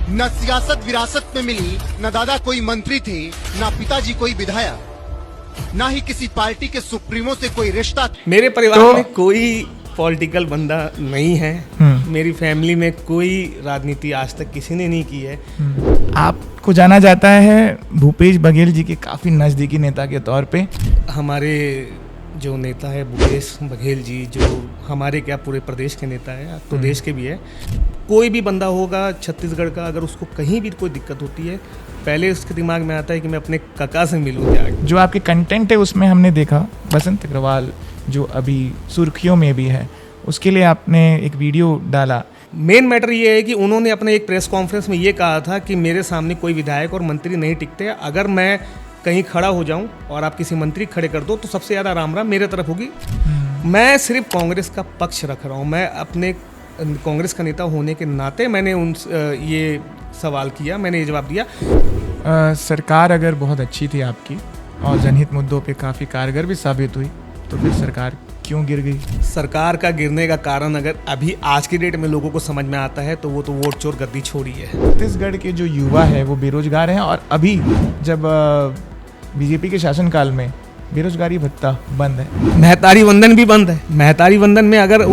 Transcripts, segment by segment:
न सियासत विरासत में मिली, न दादा कोई मंत्री थे, न पिताजी कोई विधायक, न ही किसी पार्टी के सुप्रीमो से कोई रिश्ता। मेरे परिवार में कोई पॉलिटिकल बंदा नहीं है। मेरी फैमिली में कोई राजनीति आज तक किसी ने नहीं की है। आपको जाना जाता है भूपेश बघेल जी के काफ़ी नज़दीकी नेता के तौर पे। हमारे जो नेता है भूपेश बघेल जी, जो हमारे क्या पूरे प्रदेश के नेता है, तो देश के भी है। कोई भी बंदा होगा छत्तीसगढ़ का, अगर उसको कहीं भी कोई दिक्कत होती है, पहले उसके दिमाग में आता है कि मैं अपने काका से मिलूँ जाके। जो आपके कंटेंट है उसमें हमने देखा बसंत अग्रवाल जो अभी सुर्खियों में भी है, उसके लिए आपने एक वीडियो डाला। मेन मैटर ये है कि उन्होंने अपने एक प्रेस कॉन्फ्रेंस में ये कहा था कि मेरे सामने कोई विधायक और मंत्री नहीं टिकते। अगर मैं कहीं खड़ा हो जाऊं और आप किसी मंत्री खड़े कर दो तो सबसे ज़्यादा राम राम मेरे तरफ होगी। मैं सिर्फ कांग्रेस का पक्ष रख रहा हूं। मैं अपने कांग्रेस का नेता होने के नाते मैंने ये सवाल किया, मैंने ये जवाब दिया। सरकार अगर बहुत अच्छी थी आपकी और जनहित मुद्दों पे काफ़ी कारगर भी साबित हुई, तो फिर सरकार क्यों गिर गई? सरकार का गिरने का कारण अगर अभी आज की डेट में लोगों को समझ में आता है तो वो तो वोट चोर गद्दी छोड़ी है। छत्तीसगढ़ के जो युवा है वो बेरोजगार हैं, और अभी जब बीजेपी के शासनकाल में बेरोजगारी भत्ता बंद है, महतारी वंदन भी बंद है। महतारी वंदन में अगर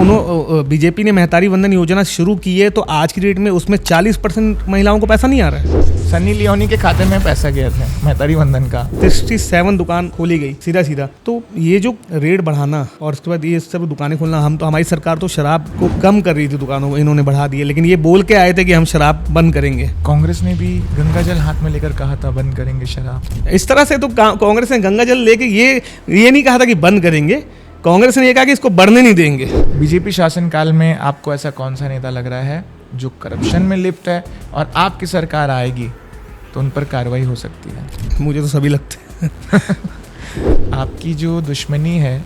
बीजेपी ने महतारी वंदन योजना शुरू की है तो आज की डेट में उसमें 40% महिलाओं को पैसा नहीं आ रहा है। सन्नी लियोनी के खाते में पैसा गया था महतारी वंदन का। 67 दुकान खोली गई सीधा। तो ये जो रेट बढ़ाना और उसके बाद ये सब दुकानें खोलना, हमारी सरकार तो शराब को कम कर रही थी दुकानों को, इन्होंने बढ़ा दिया। लेकिन ये बोल के आए थे कि हम शराब बंद करेंगे। कांग्रेस ने भी गंगा जल हाथ में लेकर कहा था बंद करेंगे शराब। इस तरह से तो कांग्रेस ने गंगा जल लेके ये नहीं कहा था कि बंद करेंगे। कांग्रेस ने ये कहा कि इसको बढ़ने नहीं देंगे। बीजेपी शासनकाल में आपको ऐसा कौन सा नेता लग रहा है जो करप्शन में लिप्त है और आपकी सरकार आएगी तो उन पर कार्रवाई हो सकती है? मुझे तो सभी लगते हैं। आपकी जो दुश्मनी है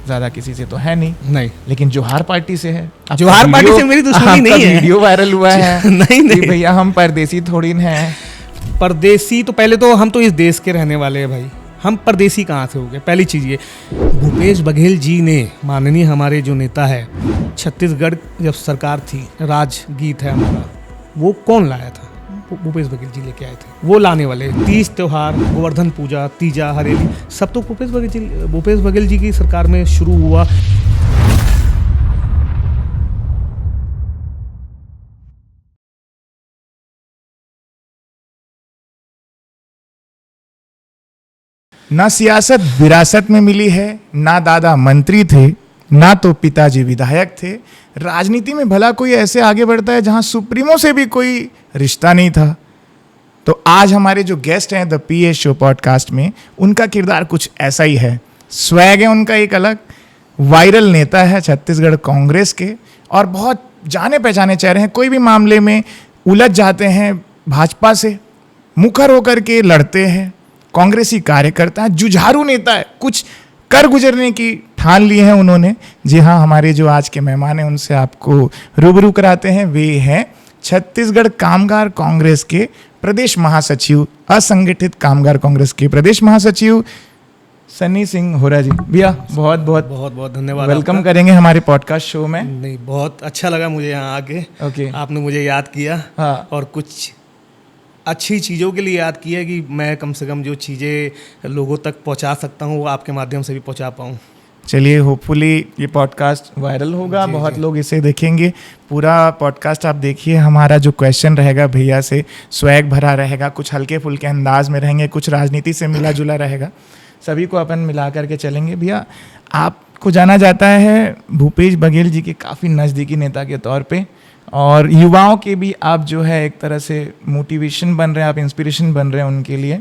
ज्यादा किसी से तो है नहीं, लेकिन जोहार पार्टी से है। जोहार पार्टी से मेरी दुश्मनी नहीं है। वीडियो वायरल हुआ है नहीं भैया हम परदेसी थोड़ी हैं। परदेसी तो पहले तो हम तो इस देश के रहने वाले हैं भाई, हम परदेसी कहाँ से हो गए? पहली चीज़ ये, भूपेश बघेल जी ने, माननीय हमारे जो नेता है, छत्तीसगढ़ जब सरकार थी, राजगीत है हमारा, वो कौन लाया था? भूपेश बघेल जी लेके आए थे। वो लाने वाले तीज त्योहार, गोवर्धन पूजा, तीजा, हरेली, सब तो भूपेश बघेल जी की सरकार में शुरू हुआ। ना सियासत विरासत में मिली है, ना दादा मंत्री थे, ना तो पिताजी विधायक थे। राजनीति में भला कोई ऐसे आगे बढ़ता है जहां सुप्रीमो से भी कोई रिश्ता नहीं था। तो आज हमारे जो गेस्ट हैं द पीएस शो पॉडकास्ट में, उनका किरदार कुछ ऐसा ही है। स्वैग है उनका एक अलग, वायरल नेता है छत्तीसगढ़ कांग्रेस के, और बहुत जाने पहचाने चेहरे हैं। कोई भी मामले में उलझ जाते हैं, भाजपा से मुखर होकर के लड़ते हैं। कांग्रेसी कार्यकर्ता है, जुझारू नेता है, कुछ कर गुजरने की ठान ली है उन्होंने। जी हाँ, हमारे जो आज के मेहमान हैं उनसे आपको रूबरू कराते हैं। वे हैं छत्तीसगढ़ कामगार कांग्रेस के प्रदेश महासचिव, असंगठित कामगार कांग्रेस के प्रदेश महासचिव सन्नी सिंह होरा जी। भैया बहुत बहुत धन्यवाद, वेलकम करेंगे हमारे पॉडकास्ट शो में। नहीं, बहुत अच्छा लगा मुझे यहाँ आके। ओके, आपने मुझे याद किया। हाँ, और कुछ अच्छी चीज़ों के लिए याद किया कि मैं कम से कम जो चीज़ें लोगों तक पहुंचा सकता हूं वो आपके माध्यम से भी पहुंचा पाऊं। चलिए, होपफुली ये पॉडकास्ट वायरल होगा, बहुत लोग इसे देखेंगे। पूरा पॉडकास्ट आप देखिए। हमारा जो क्वेश्चन रहेगा भैया से स्वैग भरा रहेगा, कुछ हल्के फुल्के अंदाज में रहेंगे, कुछ राजनीति से मिला जुला रहेगा, सभी को अपन मिला करके चलेंगे। भैया, आपको जाना जाता है भूपेश बघेल जी के काफ़ी नज़दीकी नेता के तौर पे, और युवाओं के भी आप जो है एक तरह से मोटिवेशन बन रहे हैं, आप इंस्पिरेशन बन रहे हैं उनके लिए।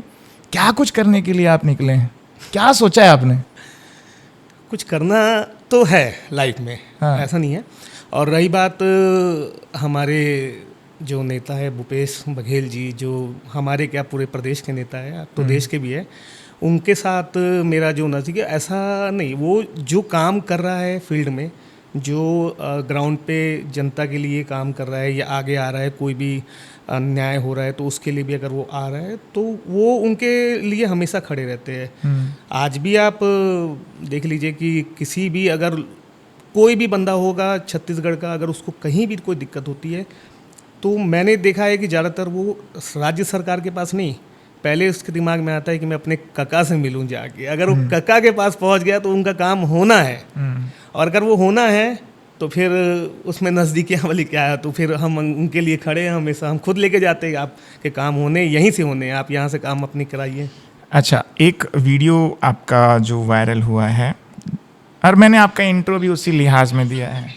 क्या कुछ करने के लिए आप निकले हैं? क्या सोचा है आपने? कुछ करना तो है लाइफ में, हाँ, ऐसा नहीं है। और रही बात हमारे जो नेता है भूपेश बघेल जी, जो हमारे क्या पूरे प्रदेश के नेता है, तो देश के भी है, उनके साथ मेरा जो नज़दीक, ऐसा नहीं, वो जो काम कर रहा है फील्ड में, जो ग्राउंड पे जनता के लिए काम कर रहा है या आगे आ रहा है, कोई भी अन्याय हो रहा है तो उसके लिए भी अगर वो आ रहा है तो वो उनके लिए हमेशा खड़े रहते हैं। आज भी आप देख लीजिए कि किसी भी अगर कोई भी बंदा होगा छत्तीसगढ़ का, अगर उसको कहीं भी कोई दिक्कत होती है, तो मैंने देखा है कि ज़्यादातर वो राज्य सरकार के पास नहीं, पहले उसके दिमाग में आता है कि मैं अपने काका से मिलूं जाके। अगर वो काका के पास पहुंच गया तो उनका काम होना है, और अगर वो होना है तो फिर उसमें नज़दीकियाँ वाली क्या है, तो फिर हम उनके लिए खड़े हैं हमेशा। हम खुद लेके जाते हैं आपके काम होने यहीं से होने, आप यहाँ से काम अपनी कराइए। अच्छा, एक वीडियो आपका जो वायरल हुआ है, और मैंने आपका इंट्रो भी उसी लिहाज में दिया है।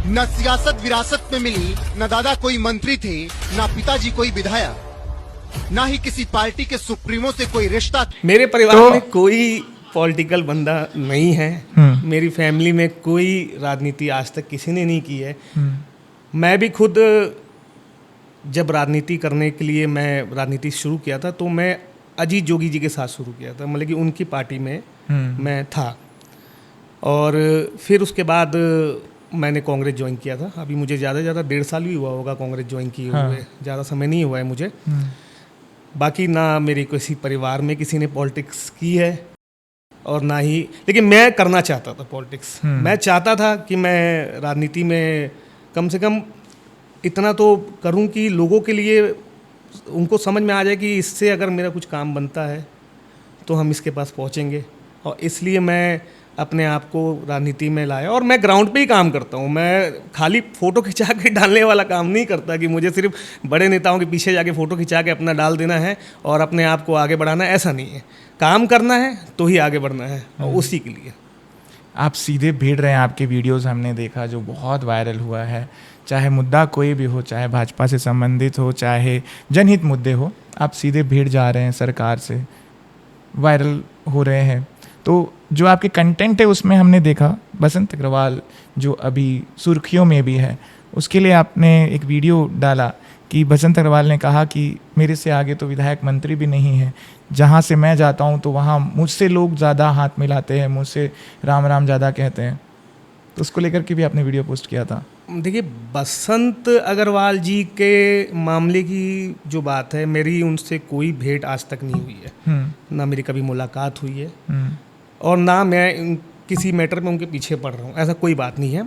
न सियासत विरासत में मिली, न दादा कोई मंत्री थे, न पिताजी कोई विधायक, ना ही किसी पार्टी के सुप्रीमो से कोई रिश्ता। मेरे परिवार तो- में कोई पॉलिटिकल बंदा नहीं है। मेरी फैमिली में कोई राजनीति आज तक किसी ने नहीं की है। मैं भी खुद जब राजनीति करने के लिए मैं राजनीति शुरू किया था तो मैं अजीत जोगी जी के साथ शुरू किया था, मतलब कि उनकी पार्टी में मैं था। और फिर उसके बाद मैंने कांग्रेस ज्वाइन किया था। अभी मुझे ज़्यादा से ज़्यादा 1.5 साल भी हुआ होगा कांग्रेस ज्वाइन किए हुए, ज़्यादा समय नहीं हुआ है मुझे। बाकी ना मेरे किसी परिवार में किसी ने पॉलिटिक्स की है और ना ही, लेकिन मैं करना चाहता था पॉलिटिक्स। मैं चाहता था कि मैं राजनीति में कम से कम इतना तो करूं कि लोगों के लिए उनको समझ में आ जाए कि इससे अगर मेरा कुछ काम बनता है तो हम इसके पास पहुंचेंगे। और इसलिए मैं अपने आप को राजनीति में लाया, और मैं ग्राउंड पे ही काम करता हूँ। मैं खाली फ़ोटो खिंचा के डालने वाला काम नहीं करता कि मुझे सिर्फ बड़े नेताओं के पीछे जाके फ़ोटो खिंचा के अपना डाल देना है और अपने आप को आगे बढ़ाना है, ऐसा नहीं है। काम करना है तो ही आगे बढ़ना है, और उसी के लिए आप सीधे भिड़ रहे हैं। आपके वीडियोस हमने देखा जो बहुत वायरल हुआ है, चाहे मुद्दा कोई भी हो, चाहे भाजपा से संबंधित हो, चाहे जनहित मुद्दे हो, आप सीधे भिड़ जा रहे हैं सरकार से, वायरल हो रहे हैं। तो जो आपके कंटेंट है उसमें हमने देखा बसंत अग्रवाल जो अभी सुर्खियों में भी है, उसके लिए आपने एक वीडियो डाला कि बसंत अग्रवाल ने कहा कि मेरे से आगे तो विधायक मंत्री भी नहीं है, जहाँ से मैं जाता हूँ तो वहाँ मुझसे लोग ज़्यादा हाथ मिलाते हैं, मुझसे राम राम ज़्यादा कहते हैं। तो उसको लेकर के भी आपने वीडियो पोस्ट किया था। देखिए, बसंत अग्रवाल जी के मामले की जो बात है, मेरी उनसे कोई भेंट आज तक नहीं हुई है, ना मेरी कभी मुलाकात हुई है, और ना मैं किसी मैटर में उनके पीछे पड़ रहा हूँ, ऐसा कोई बात नहीं है।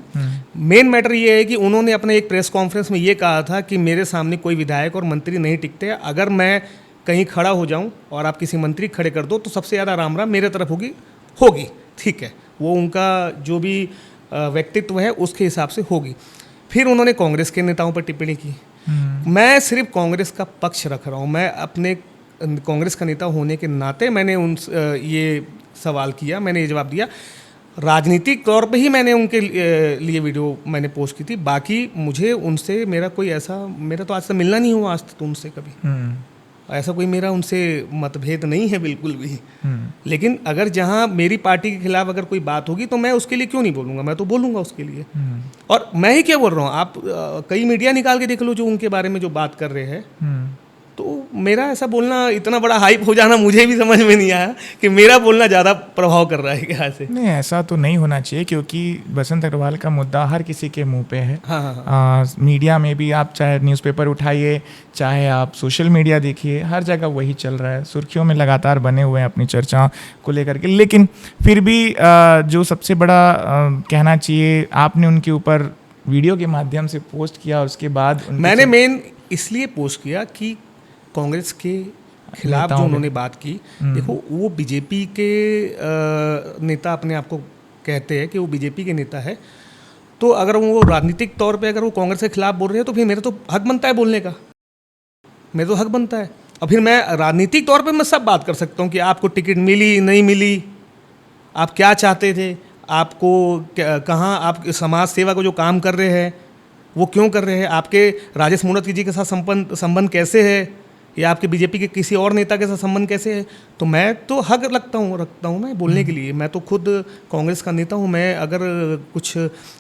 मेन मैटर ये है कि उन्होंने अपने एक प्रेस कॉन्फ्रेंस में ये कहा था कि मेरे सामने कोई विधायक और मंत्री नहीं टिकते, अगर मैं कहीं खड़ा हो जाऊं और आप किसी मंत्री खड़े कर दो तो सबसे ज़्यादा राम राम मेरे तरफ होगी, ठीक है, वो उनका जो भी व्यक्तित्व है उसके हिसाब से होगी। फिर उन्होंने कांग्रेस के नेताओं पर टिप्पणी की। मैं सिर्फ कांग्रेस का पक्ष रख रहा हूँ। मैं अपने कांग्रेस का नेता होने के नाते मैंने ये सवाल किया, मैंने ये जवाब दिया। राजनीतिक तौर पे ही मैंने उनके लिए वीडियो मैंने पोस्ट की थी। बाकी मुझे उनसे मेरा तो आज तक मिलना नहीं हुआ, आज तक उनसे कभी ऐसा कोई मेरा उनसे मतभेद नहीं है बिल्कुल भी। लेकिन अगर जहाँ मेरी पार्टी के खिलाफ अगर कोई बात होगी तो मैं उसके लिए क्यों नहीं बोलूँगा, मैं तो बोलूँगा उसके लिए। और मैं ही क्या बोल रहा हूँ, आप कई मीडिया निकाल के देख लो जो उनके बारे में जो बात कर रहे हैं। तो मेरा ऐसा बोलना, इतना बड़ा हाइप हो जाना मुझे भी समझ में नहीं आया कि मेरा बोलना ज़्यादा प्रभाव कर रहा है क्या से। नहीं, ऐसा तो नहीं होना चाहिए, क्योंकि बसंत अग्रवाल का मुद्दा हर किसी के मुंह पे है। हाँ। मीडिया में भी आप चाहे न्यूज़पेपर उठाइए, चाहे आप सोशल मीडिया देखिए, हर जगह वही चल रहा है। सुर्खियों में लगातार बने हुए हैं अपनी चर्चा को लेकर के। लेकिन फिर भी जो सबसे बड़ा कहना चाहिए, आपने उनके ऊपर वीडियो के माध्यम से पोस्ट किया और उसके बाद मैंने मेन इसलिए पोस्ट किया कि कांग्रेस के खिलाफ जो उन्होंने बात की, देखो वो बीजेपी के नेता अपने आप को कहते हैं कि वो बीजेपी के नेता है, तो अगर वो राजनीतिक तौर पे अगर वो कांग्रेस के खिलाफ बोल रहे हैं तो फिर मेरा तो हक बनता है बोलने का, मेरा तो हक बनता है। और फिर मैं राजनीतिक तौर पे मैं सब बात कर सकता हूँ कि आपको टिकट मिली नहीं मिली, आप क्या चाहते थे, आपको कहाँ आप समाज सेवा को जो काम कर रहे हैं वो क्यों कर रहे हैं, आपके राजेश मूणत जी के साथ संबंध कैसे है, या आपके बीजेपी के किसी और नेता के साथ संबंध कैसे है। तो मैं तो हक रखता हूँ मैं बोलने के लिए। मैं तो खुद कांग्रेस का नेता हूँ। मैं अगर कुछ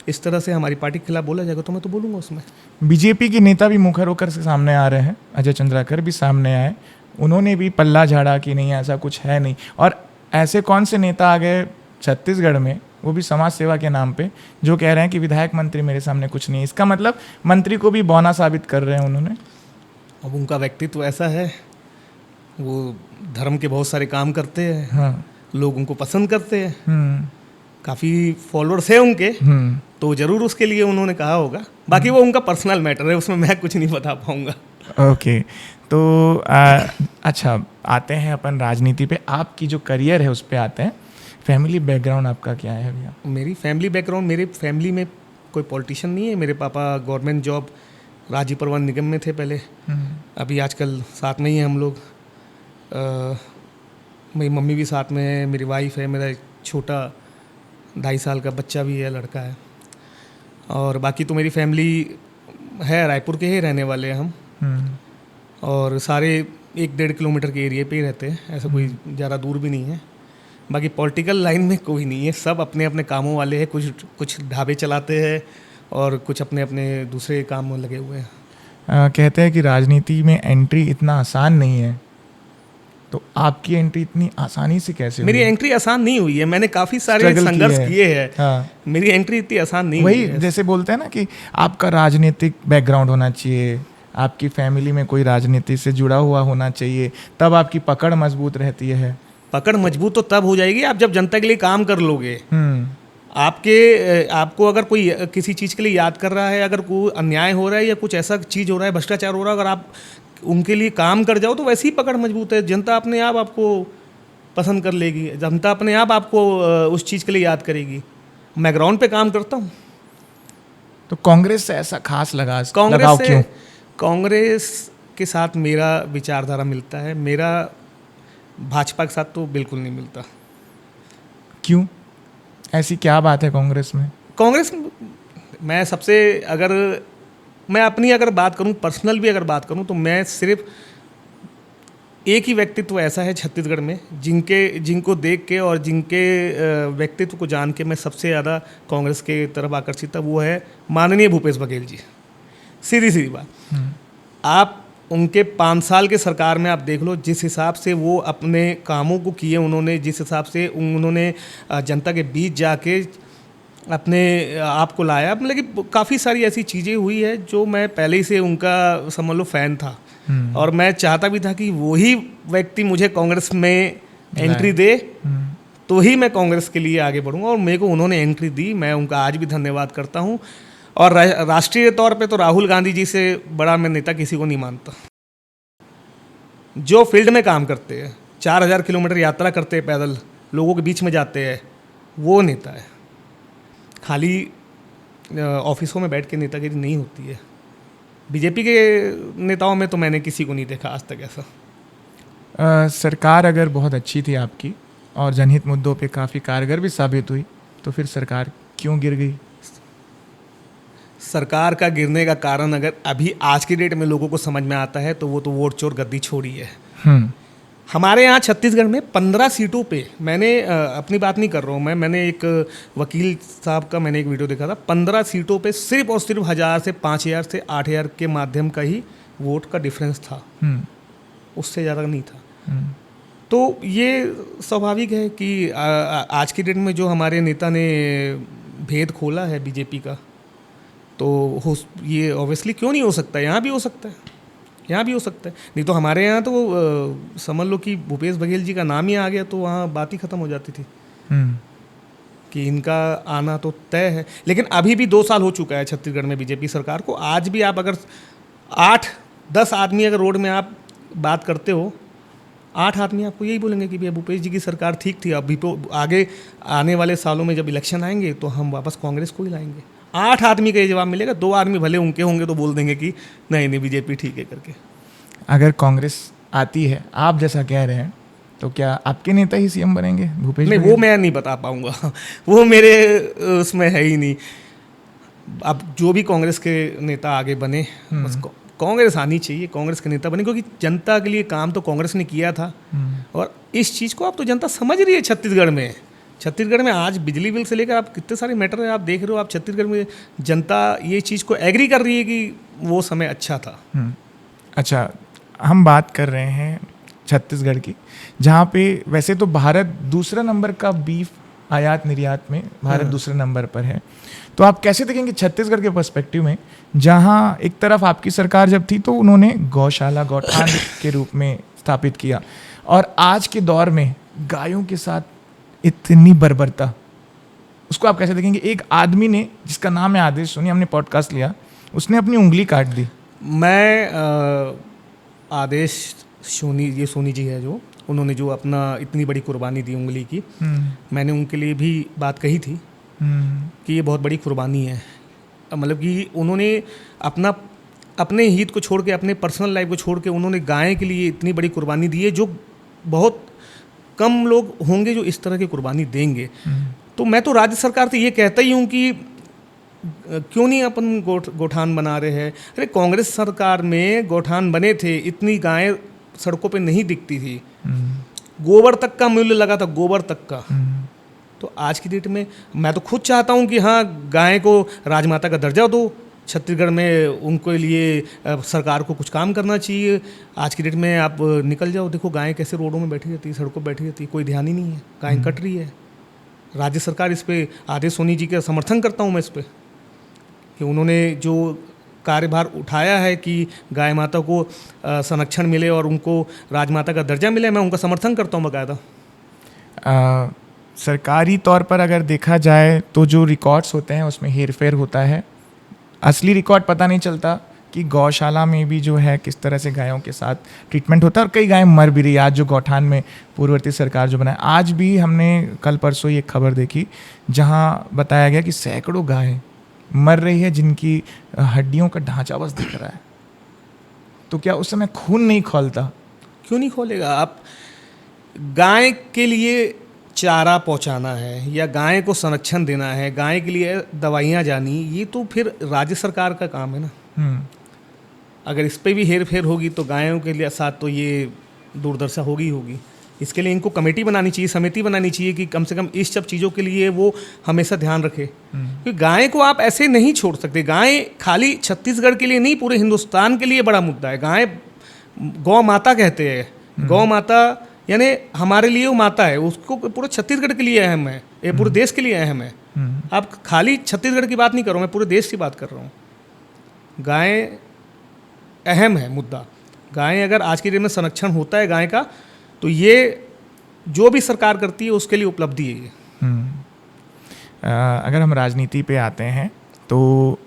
इस तरह से हमारी पार्टी के खिलाफ बोला जाएगा तो मैं तो बोलूँगा उसमें। बीजेपी के नेता भी मुखर होकर से सामने आ रहे हैं। अजय चंद्राकर भी सामने आए, उन्होंने भी पल्ला झाड़ा कि नहीं ऐसा कुछ है नहीं। और ऐसे कौन से नेता आ गए छत्तीसगढ़ में, वो भी समाज सेवा के नाम पे, जो कह रहे हैं कि विधायक मंत्री मेरे सामने कुछ नहीं है। इसका मतलब मंत्री को भी बौना साबित कर रहे हैं उन्होंने। अब उनका व्यक्तित्व ऐसा है, वो धर्म के बहुत सारे काम करते हैं। हाँ, लोग उनको पसंद करते हैं। काफ़ी फॉलोअर्स है उनके, तो ज़रूर उसके लिए उन्होंने कहा होगा। बाकी वो उनका पर्सनल मैटर है, उसमें मैं कुछ नहीं बता पाऊँगा। ओके, तो अच्छा, आते हैं अपन राजनीति पे। आपकी जो करियर है उस पे आते हैं। फैमिली बैकग्राउंड आपका क्या है भैया? मेरी फैमिली बैकग्राउंड, मेरे फैमिली में कोई पॉलिटिशियन नहीं है। मेरे पापा गवर्नमेंट जॉब राज्य परिवहन निगम में थे पहले, अभी आजकल साथ में ही हैं हम लोग। मेरी मम्मी भी साथ में है, मेरी वाइफ है, मेरा एक छोटा 2.5 साल का बच्चा भी है, लड़का है। और बाकी तो मेरी फैमिली है, रायपुर के ही रहने वाले हैं हम, और सारे 1-1.5 किलोमीटर के एरिया पे ही रहते हैं, ऐसा कोई ज़्यादा दूर भी नहीं है। बाकी पॉलिटिकल लाइन में कोई नहीं है, सब अपने अपने कामों वाले हैं। कुछ ढाबे चलाते हैं और कुछ अपने अपने दूसरे काम में लगे हुए हैं। कहते हैं कि राजनीति में एंट्री इतना आसान नहीं है, तो आपकी एंट्री इतनी आसानी से कैसे मेरी हुई? एंट्री आसान नहीं हुई है, मैंने काफ़ी सारे Struggle संघर्ष किए हैं। किए हैं। हाँ। मेरी एंट्री इतनी आसान नहीं हुई वही है। जैसे बोलते हैं ना कि आपका राजनीतिक बैकग्राउंड होना चाहिए, आपकी फैमिली में कोई राजनीति से जुड़ा हुआ होना चाहिए, तब आपकी पकड़ मजबूत रहती है। पकड़ मजबूत तो तब हो जाएगी आप जब जनता के लिए काम कर लोगे। आपको अगर कोई किसी चीज़ के लिए याद कर रहा है, अगर कोई अन्याय हो रहा है या कुछ ऐसा चीज़ हो रहा है, भ्रष्टाचार हो रहा है, अगर आप उनके लिए काम कर जाओ तो वैसे ही पकड़ मजबूत है। जनता अपने आप आपको पसंद कर लेगी, जनता अपने आप आपको उस चीज़ के लिए याद करेगी। मैं ग्राउंड पे काम करता हूँ। तो कांग्रेस से ऐसा खास लगाव कांग्रेस क्यों? से, कांग्रेस के साथ मेरा विचारधारा मिलता है, मेरा भाजपा के साथ तो बिल्कुल नहीं मिलता। क्यों? ऐसी क्या बात है कांग्रेस में? कांग्रेस, मैं अपनी अगर बात करूं, पर्सनल भी अगर बात करूं, तो मैं सिर्फ एक ही व्यक्तित्व ऐसा है छत्तीसगढ़ में जिनको देख के और जिनके व्यक्तित्व को जान के मैं सबसे ज़्यादा कांग्रेस के तरफ आकर्षित था, वो है माननीय भूपेश बघेल जी। सीधी बात, आप उनके 5 साल के सरकार में आप देख लो, जिस हिसाब से वो अपने कामों को किए उन्होंने, जिस हिसाब से उन्होंने जनता के बीच जाके अपने आप को लाया, मतलब कि काफ़ी सारी ऐसी चीज़ें हुई है जो मैं पहले ही से उनका समझ लो फ़ैन था। और मैं चाहता भी था कि वही व्यक्ति मुझे कांग्रेस में एंट्री दे, तो ही मैं कांग्रेस के लिए आगे बढ़ूँगा, और मेरे को उन्होंने एंट्री दी। मैं उनका आज भी धन्यवाद करता हूँ। और राष्ट्रीय तौर पे तो राहुल गांधी जी से बड़ा मैं नेता किसी को नहीं मानता। जो फील्ड में काम करते हैं, 4000 किलोमीटर यात्रा करते हैं, पैदल लोगों के बीच में जाते हैं, वो नेता है। खाली ऑफिसों में बैठ के नेतागिरी नहीं होती है। बीजेपी के नेताओं में तो मैंने किसी को नहीं देखा आज तक ऐसा। सरकार अगर बहुत अच्छी थी आपकी और जनहित मुद्दों पे काफ़ी कारगर भी साबित हुई, तो फिर सरकार क्यों गिर गई? सरकार का गिरने का कारण अगर अभी आज की डेट में लोगों को समझ में आता है, तो वो तो वोट चोर गद्दी छोड़ी है। हमारे यहाँ छत्तीसगढ़ में 15 सीटों पे, मैंने अपनी बात नहीं कर रहा हूँ, मैंने एक वकील साहब का मैंने एक वीडियो देखा था, 15 सीटों पे सिर्फ और सिर्फ 1000 से 5000 से 8000 के माध्यम का ही वोट का डिफरेंस था, उससे ज़्यादा नहीं था। तो ये स्वाभाविक है कि आज की डेट में जो हमारे नेता ने भेद खोला है बीजेपी का, तो ये ऑब्वियसली क्यों नहीं हो सकता, यहाँ भी हो सकता है, यहाँ भी हो सकता है। नहीं तो हमारे यहाँ तो समझ लो कि भूपेश बघेल जी का नाम ही आ गया तो वहाँ बात ही ख़त्म हो जाती थी कि इनका आना तो तय है। लेकिन अभी भी 2 साल हो चुका है छत्तीसगढ़ में बीजेपी सरकार को। आज भी आप अगर 8-10 आदमी अगर रोड में आप बात करते हो, 8 आदमी आपको यही बोलेंगे कि भैया भूपेश जी की सरकार ठीक थी, अभी तो आगे आने वाले सालों में जब इलेक्शन आएंगे तो हम वापस कांग्रेस को ही लाएंगे। 8 आदमी का ये जवाब मिलेगा। 2 आदमी भले उनके होंगे तो बोल देंगे कि नहीं बीजेपी ठीक है करके। अगर कांग्रेस आती है, आप जैसा कह रहे हैं, तो क्या आपके नेता ही सीएम बनेंगे भूपेश? नहीं, वो मैं नहीं बता पाऊंगा वो मेरे उसमें है ही नहीं। अब जो भी कांग्रेस के नेता आगे बने, बस कांग्रेस आनी चाहिए, कांग्रेस के नेता बने, क्योंकि जनता के लिए काम तो कांग्रेस ने किया था। और इस चीज़ को अब तो जनता समझ रही है छत्तीसगढ़ में आज बिजली बिल से लेकर आप कितने सारे मैटर है आप देख रहे हो। आप छत्तीसगढ़ में जनता ये चीज़ को एग्री कर रही है कि वो समय अच्छा था। अच्छा, हम बात कर रहे हैं छत्तीसगढ़ की, जहाँ पे वैसे तो भारत दूसरा नंबर का बीफ आयात निर्यात में भारत दूसरे नंबर पर है। तो आप कैसे देखेंगे छत्तीसगढ़ के पर्सपेक्टिव में, जहाँ एक तरफ आपकी सरकार जब थी तो उन्होंने गौशाला गौठान के रूप में स्थापित किया, और आज के दौर में गायों के साथ इतनी बर्बरता, उसको आप कैसे देखेंगे? एक आदमी ने, जिसका नाम है आदेश सोनी, हमने पॉडकास्ट लिया, उसने अपनी उंगली काट दी। मैं आदेश सोनी, ये सोनी जी है जो, उन्होंने जो अपना इतनी बड़ी कुर्बानी दी उंगली की, मैंने उनके लिए भी बात कही थी कि ये बहुत बड़ी कुर्बानी है। मतलब कि उन्होंने अपने हित को छोड़ के, अपने पर्सनल लाइफ को छोड़ के उन्होंने गाय के लिए इतनी बड़ी कुर्बानी दी है, जो बहुत कम लोग होंगे जो इस तरह की कुर्बानी देंगे। तो मैं तो राज्य सरकार से ये कहता ही हूँ कि क्यों नहीं अपन गोठान बना रहे हैं। अरे कांग्रेस सरकार में गोठान बने थे, इतनी गायें सड़कों पे नहीं दिखती थी, गोबर तक का मूल्य लगा था, गोबर तक का। तो आज की डेट में मैं तो खुद चाहता हूँ कि हाँ, गाय को राजमाता का दर्जा दो। छत्तीसगढ़ में उनके लिए सरकार को कुछ काम करना चाहिए। आज की डेट में आप निकल जाओ, देखो गायें कैसे रोडों में बैठी रहती है, सड़कों पर बैठी रहती है, कोई ध्यान ही नहीं है, गायें कट रही है। राज्य सरकार इस पे, आदेश सोनी जी का समर्थन करता हूँ मैं इस पे, कि उन्होंने जो कार्यभार उठाया है कि गाय माता को संरक्षण मिले और उनको राजमाता का दर्जा मिले, मैं उनका समर्थन करता हूँ बाकायदा। सरकारी तौर पर अगर देखा जाए तो जो रिकॉर्ड्स होते हैं उसमें हेरफेर होता है। असली रिकॉर्ड पता नहीं चलता कि गौशाला में भी जो है किस तरह से गायों के साथ ट्रीटमेंट होता है, और कई गायें मर भी रही। आज जो गौठान में पूर्ववर्ती सरकार जो बनाया, आज भी हमने कल परसों ये खबर देखी जहाँ बताया गया कि सैकड़ों गायें मर रही है जिनकी हड्डियों का ढांचा बस दिख रहा है। तो क्या उस समय खून नहीं खौलता? क्यों नहीं खोलेगा? आप गाय के लिए चारा पहुंचाना है या गाय को संरक्षण देना है, गाय के लिए दवाइयाँ जानी, ये तो फिर राज्य सरकार का काम है ना। अगर इस पे भी हेर फेर होगी तो गायों के लिए साथ तो ये दुर्दशा होगी। इसके लिए इनको कमेटी बनानी चाहिए, समिति बनानी चाहिए कि कम से कम इस सब चीज़ों के लिए वो हमेशा ध्यान रखे। क्योंकि गाय को आप ऐसे नहीं छोड़ सकते। गाय खाली छत्तीसगढ़ के लिए नहीं, पूरे हिंदुस्तान के लिए बड़ा मुद्दा है। गाय गौ माता कहते हैं, गौ माता यानी हमारे लिए वो माता है, उसको पूरे छत्तीसगढ़ के लिए अहम है, ये पूरे देश के लिए अहम है। आप खाली छत्तीसगढ़ की बात नहीं कर रहा हूँ, मैं पूरे देश की बात कर रहा हूँ। गाय अहम है मुद्दा। गाय अगर आज की डेट में संरक्षण होता है गाय का, तो ये जो भी सरकार करती है उसके लिए उपलब्धि है ये। अगर हम राजनीति पे आते हैं तो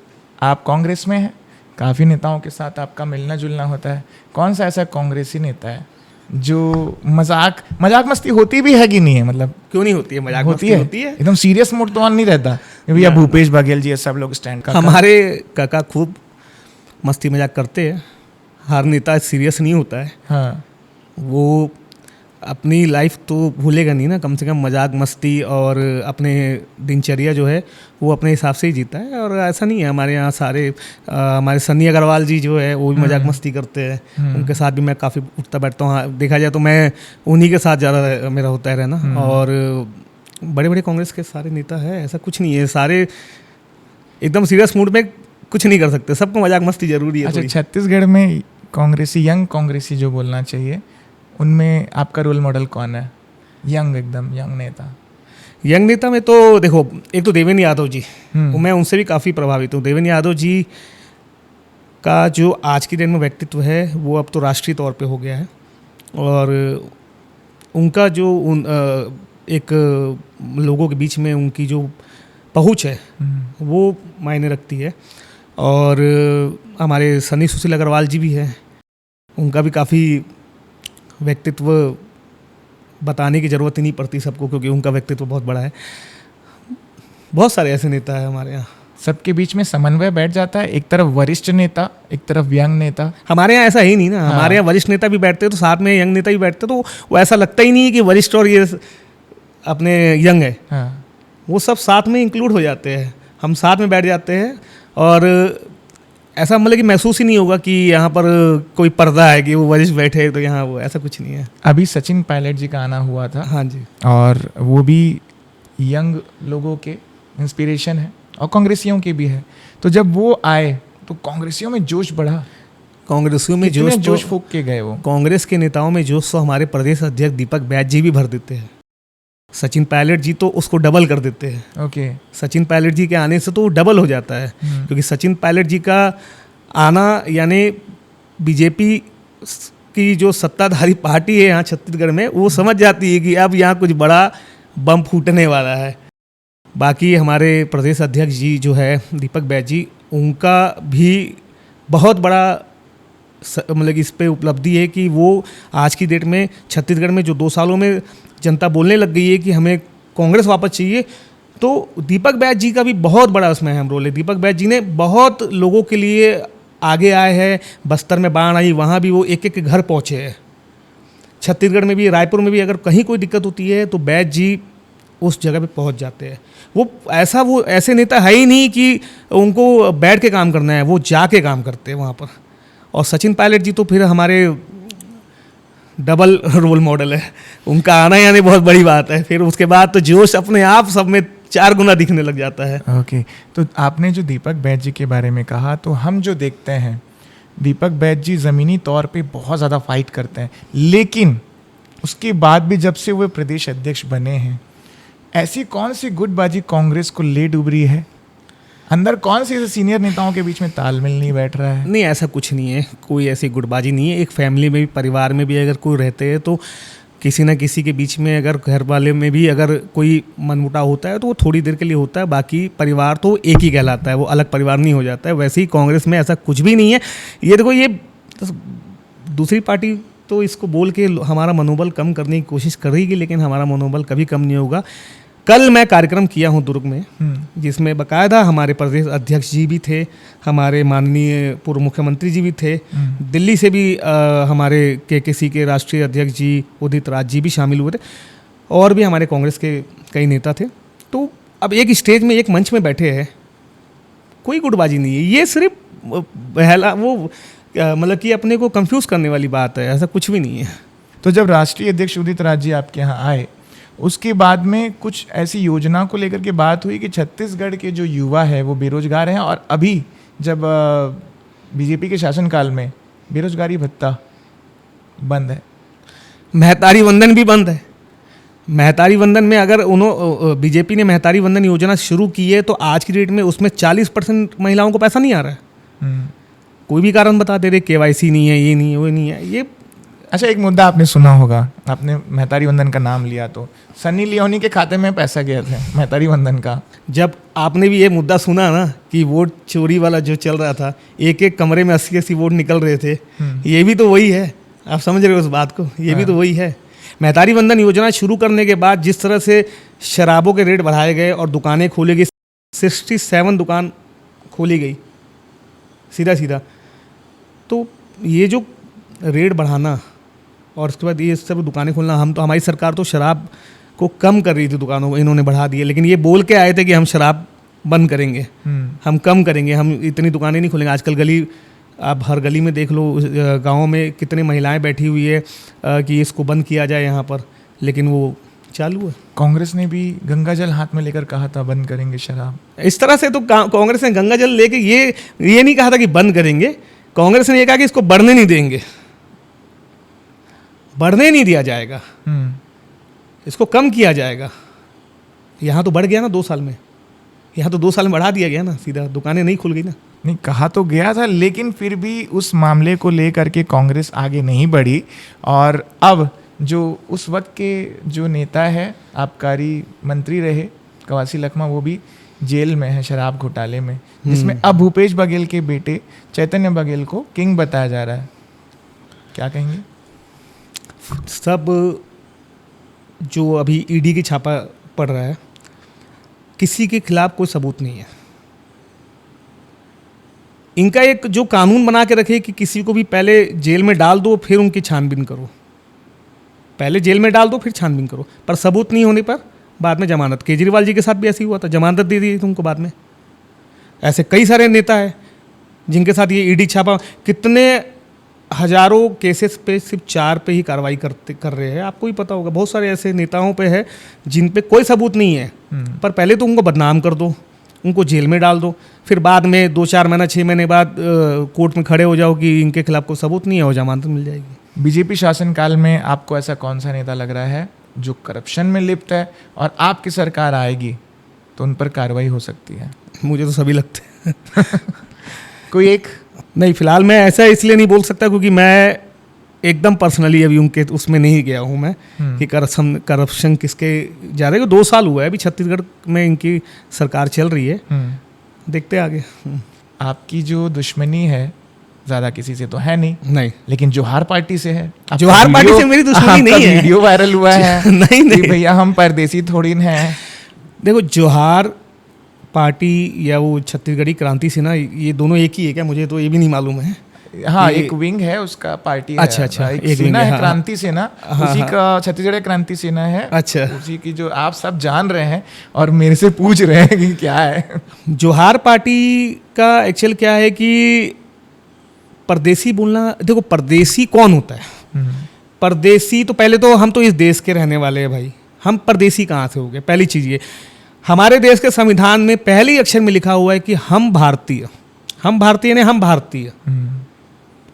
आप कांग्रेस में हैं, काफ़ी नेताओं के साथ आपका मिलना जुलना होता है। कौन सा ऐसा कांग्रेसी नेता है जो मजाक मस्ती होती भी है कि नहीं है? मतलब क्यों नहीं होती है? मजाक होती मस्ती है, है। एकदम सीरियस मोड तो ऑन नहीं रहता भैया? भूपेश बघेल जी सब लोग स्टैंड का, हमारे काका खूब मस्ती मजाक करते हैं। हर नेता सीरियस नहीं होता है। हाँ, वो अपनी लाइफ तो भूलेगा नहीं ना, कम से कम मजाक मस्ती और अपने दिनचर्या जो है वो अपने हिसाब से ही जीता है। और ऐसा नहीं है, हमारे यहाँ सारे हमारे सन्नी अग्रवाल जी जो है वो भी मजाक मस्ती करते हैं, उनके साथ भी मैं काफ़ी उठता बैठता हूँ। देखा जाए तो मैं उन्हीं के साथ ज़्यादा मेरा होता है रहना। और बड़े बड़े कांग्रेस के सारे नेता है, ऐसा कुछ नहीं है, सारे एकदम सीरियस मूड में कुछ नहीं कर सकते, सबको मजाक मस्ती जरूरी है। अच्छा, छत्तीसगढ़ में कांग्रेसी, यंग कांग्रेसी जो बोलना चाहिए, उनमें आपका रोल मॉडल कौन है? यंग, एकदम यंग नेता। यंग नेता में तो देखो, एक तो देवेंद्र यादव जी, मैं उनसे भी काफ़ी प्रभावित हूँ। देवेंद्र यादव जी का जो आज की डेट में व्यक्तित्व है वो अब तो राष्ट्रीय तौर पे हो गया है। और उनका जो एक लोगों के बीच में उनकी जो पहुँच है वो मायने रखती है। और हमारे सनी सुशील अग्रवाल जी भी हैं, उनका भी काफ़ी व्यक्तित्व बताने की ज़रूरत ही नहीं पड़ती सबको, क्योंकि उनका व्यक्तित्व बहुत बड़ा है। बहुत सारे ऐसे नेता हैं हमारे यहाँ। सबके बीच में समन्वय बैठ जाता है, एक तरफ वरिष्ठ नेता, एक तरफ यंग नेता। हमारे यहाँ ऐसा ही नहीं ना। हमारे यहाँ वरिष्ठ नेता भी बैठते तो साथ में यंग नेता भी बैठते, तो वो ऐसा लगता ही नहीं है कि वरिष्ठ और ये अपने यंग है। हाँ, वो सब साथ में इंक्लूड हो जाते हैं, हम साथ में बैठ जाते हैं। और ऐसा मतलब कि महसूस ही नहीं होगा कि यहाँ पर कोई पर्दा है कि वो वरिष्ठ बैठे तो यहाँ वो, ऐसा कुछ नहीं है। अभी सचिन पायलट जी का आना हुआ था। हाँ जी। और वो भी यंग लोगों के इंस्पिरेशन है और कांग्रेसियों के भी है। तो जब वो आए तो कांग्रेसियों में जोश बढ़ा। कांग्रेसियों में जोश फूंक के गए वो। कांग्रेस के नेताओं में जोश तो हमारे प्रदेश अध्यक्ष दीपक बैज जी भी भर देते हैं। सचिन पायलट जी तो उसको डबल कर देते हैं। ओके। सचिन पायलट जी के आने से तो वो डबल हो जाता है, क्योंकि सचिन पायलट जी का आना यानी बीजेपी की जो सत्ताधारी पार्टी है यहाँ छत्तीसगढ़ में, वो समझ जाती है कि अब यहाँ कुछ बड़ा बम फूटने वाला है। बाकी हमारे प्रदेश अध्यक्ष जी जो है दीपक बैज जी, उनका भी बहुत बड़ा मतलब इस पे उपलब्धि है कि वो आज की डेट में छत्तीसगढ़ में जो 2 सालों में जनता बोलने लग गई है कि हमें कांग्रेस वापस चाहिए, तो दीपक बैज जी का भी बहुत बड़ा उसमें अहम रोल है। दीपक बैज जी ने बहुत लोगों के लिए आगे आए हैं। बस्तर में बाढ़ आई, वहाँ भी वो एक एक घर पहुँचे हैं। छत्तीसगढ़ में भी, रायपुर में भी अगर कहीं कोई दिक्कत होती है तो बैज जी उस जगह पे पहुंच जाते हैं। वो ऐसे नेता है ही नहीं कि उनको बैठ के काम करना है, वो जाके काम करते हैं वहाँ पर। और सचिन पायलट जी तो फिर हमारे डबल रोल मॉडल है, उनका आना यानी बहुत बड़ी बात है। फिर उसके बाद तो जोश अपने आप सब में 4 गुना दिखने लग जाता है। ओके, तो आपने जो दीपक बैज जी के बारे में कहा, तो हम जो देखते हैं दीपक बैज जी ज़मीनी तौर पे बहुत ज़्यादा फाइट करते हैं, लेकिन उसके बाद भी जब से वो प्रदेश अध्यक्ष बने हैं, ऐसी कौन सी गुटबाजी कांग्रेस को ले डूब रही है? अंदर कौन सी ऐसे सीनियर नेताओं के बीच में तालमेल नहीं बैठ रहा है? नहीं, ऐसा कुछ नहीं है, कोई ऐसी गुटबाजी नहीं है। एक फैमिली में भी, परिवार में भी अगर कोई रहते हैं तो किसी ना किसी के बीच में, अगर घर वाले में भी अगर कोई मनमुटाव होता है तो वो थोड़ी देर के लिए होता है। बाकी परिवार तो एक ही कहलाता है, वो अलग परिवार नहीं हो जाता है। वैसे ही कांग्रेस में ऐसा कुछ भी नहीं है। ये देखो, ये दूसरी पार्टी तो इसको बोल के हमारा मनोबल कम करने की कोशिश करेगी, लेकिन हमारा मनोबल कभी कम नहीं होगा। कल मैं कार्यक्रम किया हूँ दुर्ग में, जिसमें बाकायदा हमारे प्रदेश अध्यक्ष जी भी थे, हमारे माननीय पूर्व मुख्यमंत्री जी भी थे, दिल्ली से भी हमारे केकेसी के राष्ट्रीय अध्यक्ष जी उदित राज जी भी शामिल हुए थे, और भी हमारे कांग्रेस के कई नेता थे। तो अब एक स्टेज में, एक मंच में बैठे हैं, कोई गुटबाजी नहीं है। ये सिर्फ मतलब कि अपने को कंफ्यूज करने वाली बात है, ऐसा कुछ भी नहीं है। तो जब राष्ट्रीय अध्यक्ष उदित राज जी आपके यहाँ आए, उसके बाद में कुछ ऐसी योजना को लेकर के बात हुई कि छत्तीसगढ़ के जो युवा है वो बेरोजगार हैं, और अभी जब बीजेपी के शासनकाल में बेरोजगारी भत्ता बंद है, महतारी वंदन भी बंद है। महतारी वंदन में अगर बीजेपी ने महतारी वंदन योजना शुरू की है तो आज की डेट में उसमें 40% महिलाओं को पैसा नहीं आ रहा है। कोई भी कारण बता दे रहे, केवाईसी नहीं है, ये नहीं है, वो नहीं है। ये अच्छा, एक मुद्दा आपने सुना होगा, आपने महतारी वंदन का नाम लिया तो सनी लियोनी के खाते में पैसा गया था महतारी वंदन का। जब आपने भी ये मुद्दा सुना ना कि वोट चोरी वाला जो चल रहा था, एक एक कमरे में 80-80 वोट निकल रहे थे, ये भी तो वही है। आप समझ रहे हो उस बात को? ये भी तो वही है। महतारी वंदन योजना शुरू करने के बाद जिस तरह से शराबों के रेट बढ़ाए गए और दुकानें खोली गई, 67 दुकान खोली गई सीधा। तो ये जो रेट बढ़ाना और उसके बाद ये सब दुकानें खोलना, हमारी सरकार तो शराब को कम कर रही थी, दुकानों को इन्होंने बढ़ा दिए। लेकिन ये बोल के आए थे कि हम शराब बंद करेंगे, हम कम करेंगे, हम इतनी दुकानें नहीं खोलेंगे। आजकल आप हर गली में देख लो, गाँव में कितनी महिलाएं बैठी हुई है कि इसको बंद किया जाए यहाँ पर, लेकिन वो चालू है। कांग्रेस ने भी गंगा जल हाथ में लेकर कहा था बंद करेंगे शराब। इस तरह से तो कांग्रेस ने गंगा जल लेके ये नहीं कहा था कि बंद करेंगे। कांग्रेस ने ये कहा कि इसको बढ़ने नहीं देंगे, बढ़ने नहीं दिया जाएगा, इसको कम किया जाएगा। यहाँ तो बढ़ गया ना 2 साल में, यहाँ तो 2 साल में बढ़ा दिया गया ना, सीधा दुकानें नहीं खुल गई ना। नहीं, कहा तो गया था, लेकिन फिर भी उस मामले को लेकर के कांग्रेस आगे नहीं बढ़ी। और अब जो उस वक्त के जो नेता है, आबकारी मंत्री रहे कवासी लखमा, वो भी जेल में है शराब घोटाले में, जिसमें अब भूपेश बघेल के बेटे चैतन्य बघेल को किंग बताया जा रहा है। क्या कहेंगे? सब जो अभी ईडी की छापा पड़ रहा है, किसी के खिलाफ कोई सबूत नहीं है। इनका एक जो कानून बना के रखे कि किसी को भी पहले जेल में डाल दो, फिर उनकी छानबीन करो। पहले जेल में डाल दो, फिर छानबीन करो, पर सबूत नहीं होने पर बाद में जमानत। केजरीवाल जी के साथ भी ऐसी हुआ था, जमानत दे दी तुमको बाद में। ऐसे कई सारे नेता हैं जिनके साथ ये ईडी छापा, कितने हजारों केसेस पे सिर्फ 4 पे ही कार्रवाई कर रहे हैं। आपको ही पता होगा, बहुत सारे ऐसे नेताओं पे है जिन पे कोई सबूत नहीं है, पर पहले तो उनको बदनाम कर दो, उनको जेल में डाल दो, फिर बाद में 2-4 महीना 6 महीने बाद कोर्ट में खड़े हो जाओ कि इनके खिलाफ कोई सबूत नहीं है और जमानत मिल जाएगी। बीजेपी शासनकाल में आपको ऐसा कौन सा नेता लग रहा है जो करप्शन में लिप्त है और आपकी सरकार आएगी तो उन पर कार्रवाई हो सकती है? मुझे तो सभी लगते हैं। कोई एक? नहीं, फिलहाल मैं ऐसा इसलिए नहीं बोल सकता क्योंकि मैं एकदम पर्सनली अभी उनके उसमें नहीं गया हूँ मैं कि करप्शन किसके जा रहे हैं। 2 साल हुआ है अभी छत्तीसगढ़ में इनकी सरकार चल रही है, देखते आगे। आपकी जो दुश्मनी है ज़्यादा किसी से तो है नहीं, लेकिन जोहार पार्टी से है। जोहार पार्टी से मेरी दुश्मनी नहीं है। वीडियो वायरल हुआ है नहीं कि भैया हम परदेसी थोड़ी न हैं। देखो, जोहार पार्टी या वो छत्तीसगढ़ी क्रांति सेना, ये दोनों एक ही है क्या? मुझे तो ये भी नहीं मालूम है। हाँ, एक विंग है उसका, पार्टी अच्छा है। अच्छा, एक सेना है, क्रांति सेना, उसी का छत्तीसगढ़ क्रांति सेना है। अच्छा, उसी की जो आप सब जान रहे हैं और मेरे से पूछ रहे हैं कि क्या है। जोहार पार्टी का एक्चुअल क्या है कि परदेसी बोलना, देखो परदेसी कौन होता है? परदेसी तो पहले तो हम तो इस देश के रहने वाले हैं भाई, हम परदेसी कहाँ से हो गए? पहली चीज़ ये, हमारे देश के संविधान में पहले ही अक्षर में लिखा हुआ है कि हम भारतीय ने हम भारतीय।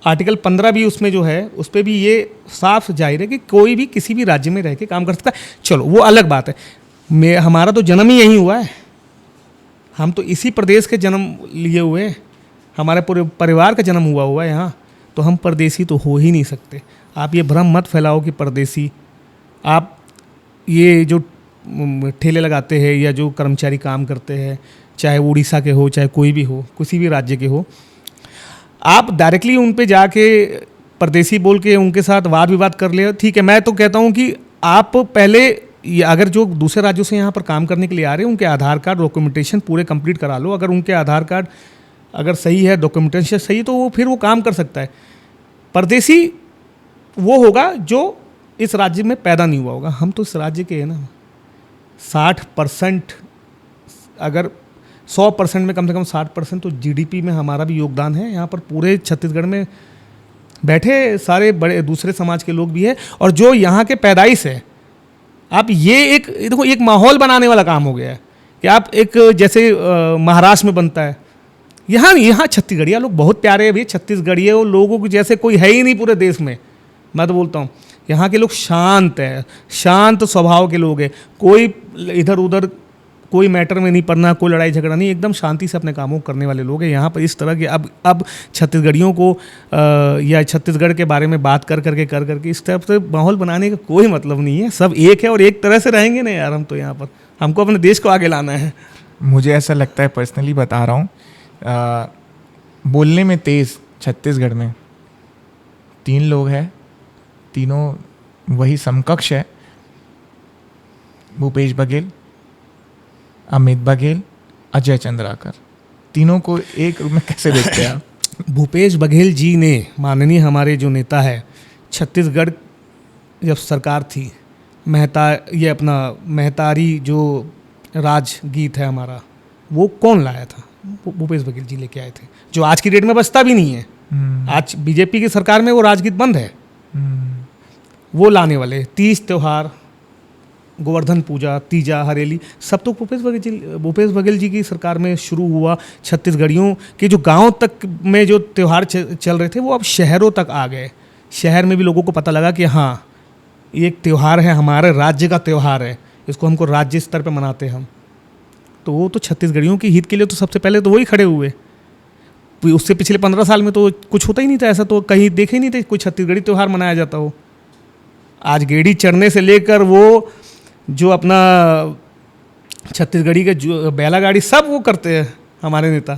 आर्टिकल 15 भी उसमें जो है उस पर भी ये साफ जाहिर है कि कोई भी किसी भी राज्य में रह के काम कर सकता है। चलो वो अलग बात है, हमारा तो जन्म ही यहीं हुआ है, हम तो इसी प्रदेश के जन्म लिए हुए हैं, हमारे पूरे परिवार का जन्म हुआ है यहाँ, तो हम परदेसी तो हो ही नहीं सकते। आप ये भ्रम मत फैलाओ कि परदेसी, आप ये जो ठेले लगाते हैं या जो कर्मचारी काम करते हैं, चाहे वो उड़ीसा के हो, चाहे कोई भी हो, किसी भी राज्य के हो, आप डायरेक्टली उन पे जाके परदेसी बोल के उनके साथ वाद विवाद कर ले, ठीक है। मैं तो कहता हूँ कि आप पहले अगर जो दूसरे राज्यों से यहाँ पर काम करने के लिए आ रहे हैं, उनके आधार कार्ड डॉक्यूमेंटेशन पूरे कंप्लीट करा लो। अगर उनके आधार कार्ड अगर सही है, डॉक्यूमेंटेशन सही, तो वो फिर वो काम कर सकता है। परदेसी वो होगा जो इस राज्य में पैदा नहीं हुआ होगा। हम तो इस राज्य के हैं ना। 60%, अगर 100% में कम से कम 60% तो जीडीपी में हमारा भी योगदान है। यहाँ पर पूरे छत्तीसगढ़ में बैठे सारे बड़े दूसरे समाज के लोग भी हैं, और जो यहाँ के पैदाइश है, आप ये एक देखो, एक माहौल बनाने वाला काम हो गया है कि आप एक जैसे महाराष्ट्र में बनता है, यहाँ छत्तीसगढ़िया लोग बहुत प्यारे हैं भाई। छत्तीसगढ़िया लोगों को जैसे कोई है ही नहीं पूरे देश में। मैं तो बोलता हूँ यहाँ के लोग शांत है, शांत स्वभाव के लोग हैं। कोई इधर उधर कोई मैटर में नहीं पड़ना, कोई लड़ाई झगड़ा नहीं, एकदम शांति से अपने कामों को करने वाले लोग हैं यहाँ पर। इस तरह के अब छत्तीसगढ़ियों को या छत्तीसगढ़ के बारे में बात कर करके इस तरह से माहौल बनाने का कोई मतलब नहीं है। सब एक है और एक तरह से रहेंगे ना यार। हम तो यहाँ पर हमको अपने देश को आगे लाना है। मुझे ऐसा लगता है, पर्सनली बता रहा हूँ, बोलने में तेज़ छत्तीसगढ़ में 3 लोग हैं, तीनों वही समकक्ष है, भूपेश बघेल, अमित बघेल, अजय चंद्राकर। तीनों को एक रूप में कैसे देखते हैं आप? भूपेश बघेल जी ने, माननीय हमारे जो नेता है, छत्तीसगढ़ जब सरकार थी, ये अपना महतारी जो राजगीत है हमारा, वो कौन लाया था? भूपेश बघेल जी लेके आए थे, जो आज की डेट में बचता भी नहीं है। आज बीजेपी की सरकार में वो राजगीत बंद है। वो लाने वाले तीज त्योहार, गोवर्धन पूजा, तीजा, हरेली, सब तो भूपेश बघेल जी की सरकार में शुरू हुआ। छत्तीसगढ़ियों के जो गांव तक में जो त्यौहार चल रहे थे, वो अब शहरों तक आ गए। शहर में भी लोगों को पता लगा कि हाँ, ये एक त्यौहार है, हमारे राज्य का त्यौहार है, इसको हमको राज्य स्तर पे मनाते हैं हम। तो वो तो छत्तीसगढ़ियों के हित के लिए तो सबसे पहले तो वही खड़े हुए। उससे पिछले 15 साल में तो कुछ होता ही नहीं था ऐसा, तो कहीं देखे ही नहीं थे कोई छत्तीसगढ़ी त्यौहार मनाया जाता हो। आज गेड़ी चढ़ने से लेकर वो जो अपना छत्तीसगढ़ी के जो बैला गाड़ी, सब वो करते हैं हमारे नेता।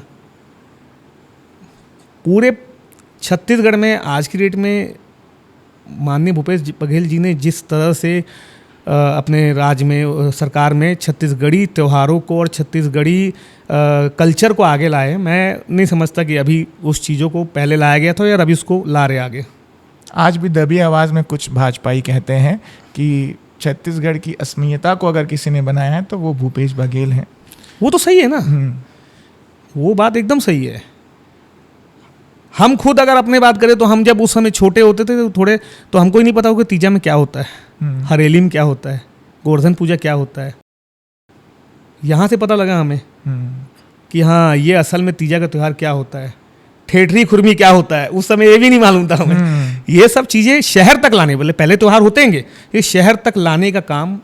पूरे छत्तीसगढ़ में आज की डेट में माननीय भूपेश बघेल जी ने जिस तरह से अपने राज्य में, सरकार में छत्तीसगढ़ी त्योहारों को और छत्तीसगढ़ी कल्चर को आगे लाए, मैं नहीं समझता कि अभी उस चीज़ों को पहले लाया गया था यार, अभी उसको ला रहे आगे। आज भी दबी आवाज़ में कुछ भाजपाई कहते हैं कि छत्तीसगढ़ की अस्मियता को अगर किसी ने बनाया है तो वो भूपेश बघेल हैं। वो तो सही है ना, वो बात एकदम सही है। हम खुद अगर अपने बात करें तो हम जब उस समय छोटे होते थे तो हमको ही नहीं पता होगा तीजा में क्या होता है, हरेली में क्या होता है, गोवर्धन पूजा क्या होता है। यहाँ से पता लगा हमें कि हाँ, ये असल में तीजा का त्यौहार क्या होता है, ठेठरी खुरमी क्या होता है। उस समय ये भी नहीं मालूम था हमें। ये सब चीज़ें शहर तक लाने, बोले पहले त्यौहार होते हैं, ये शहर तक लाने का काम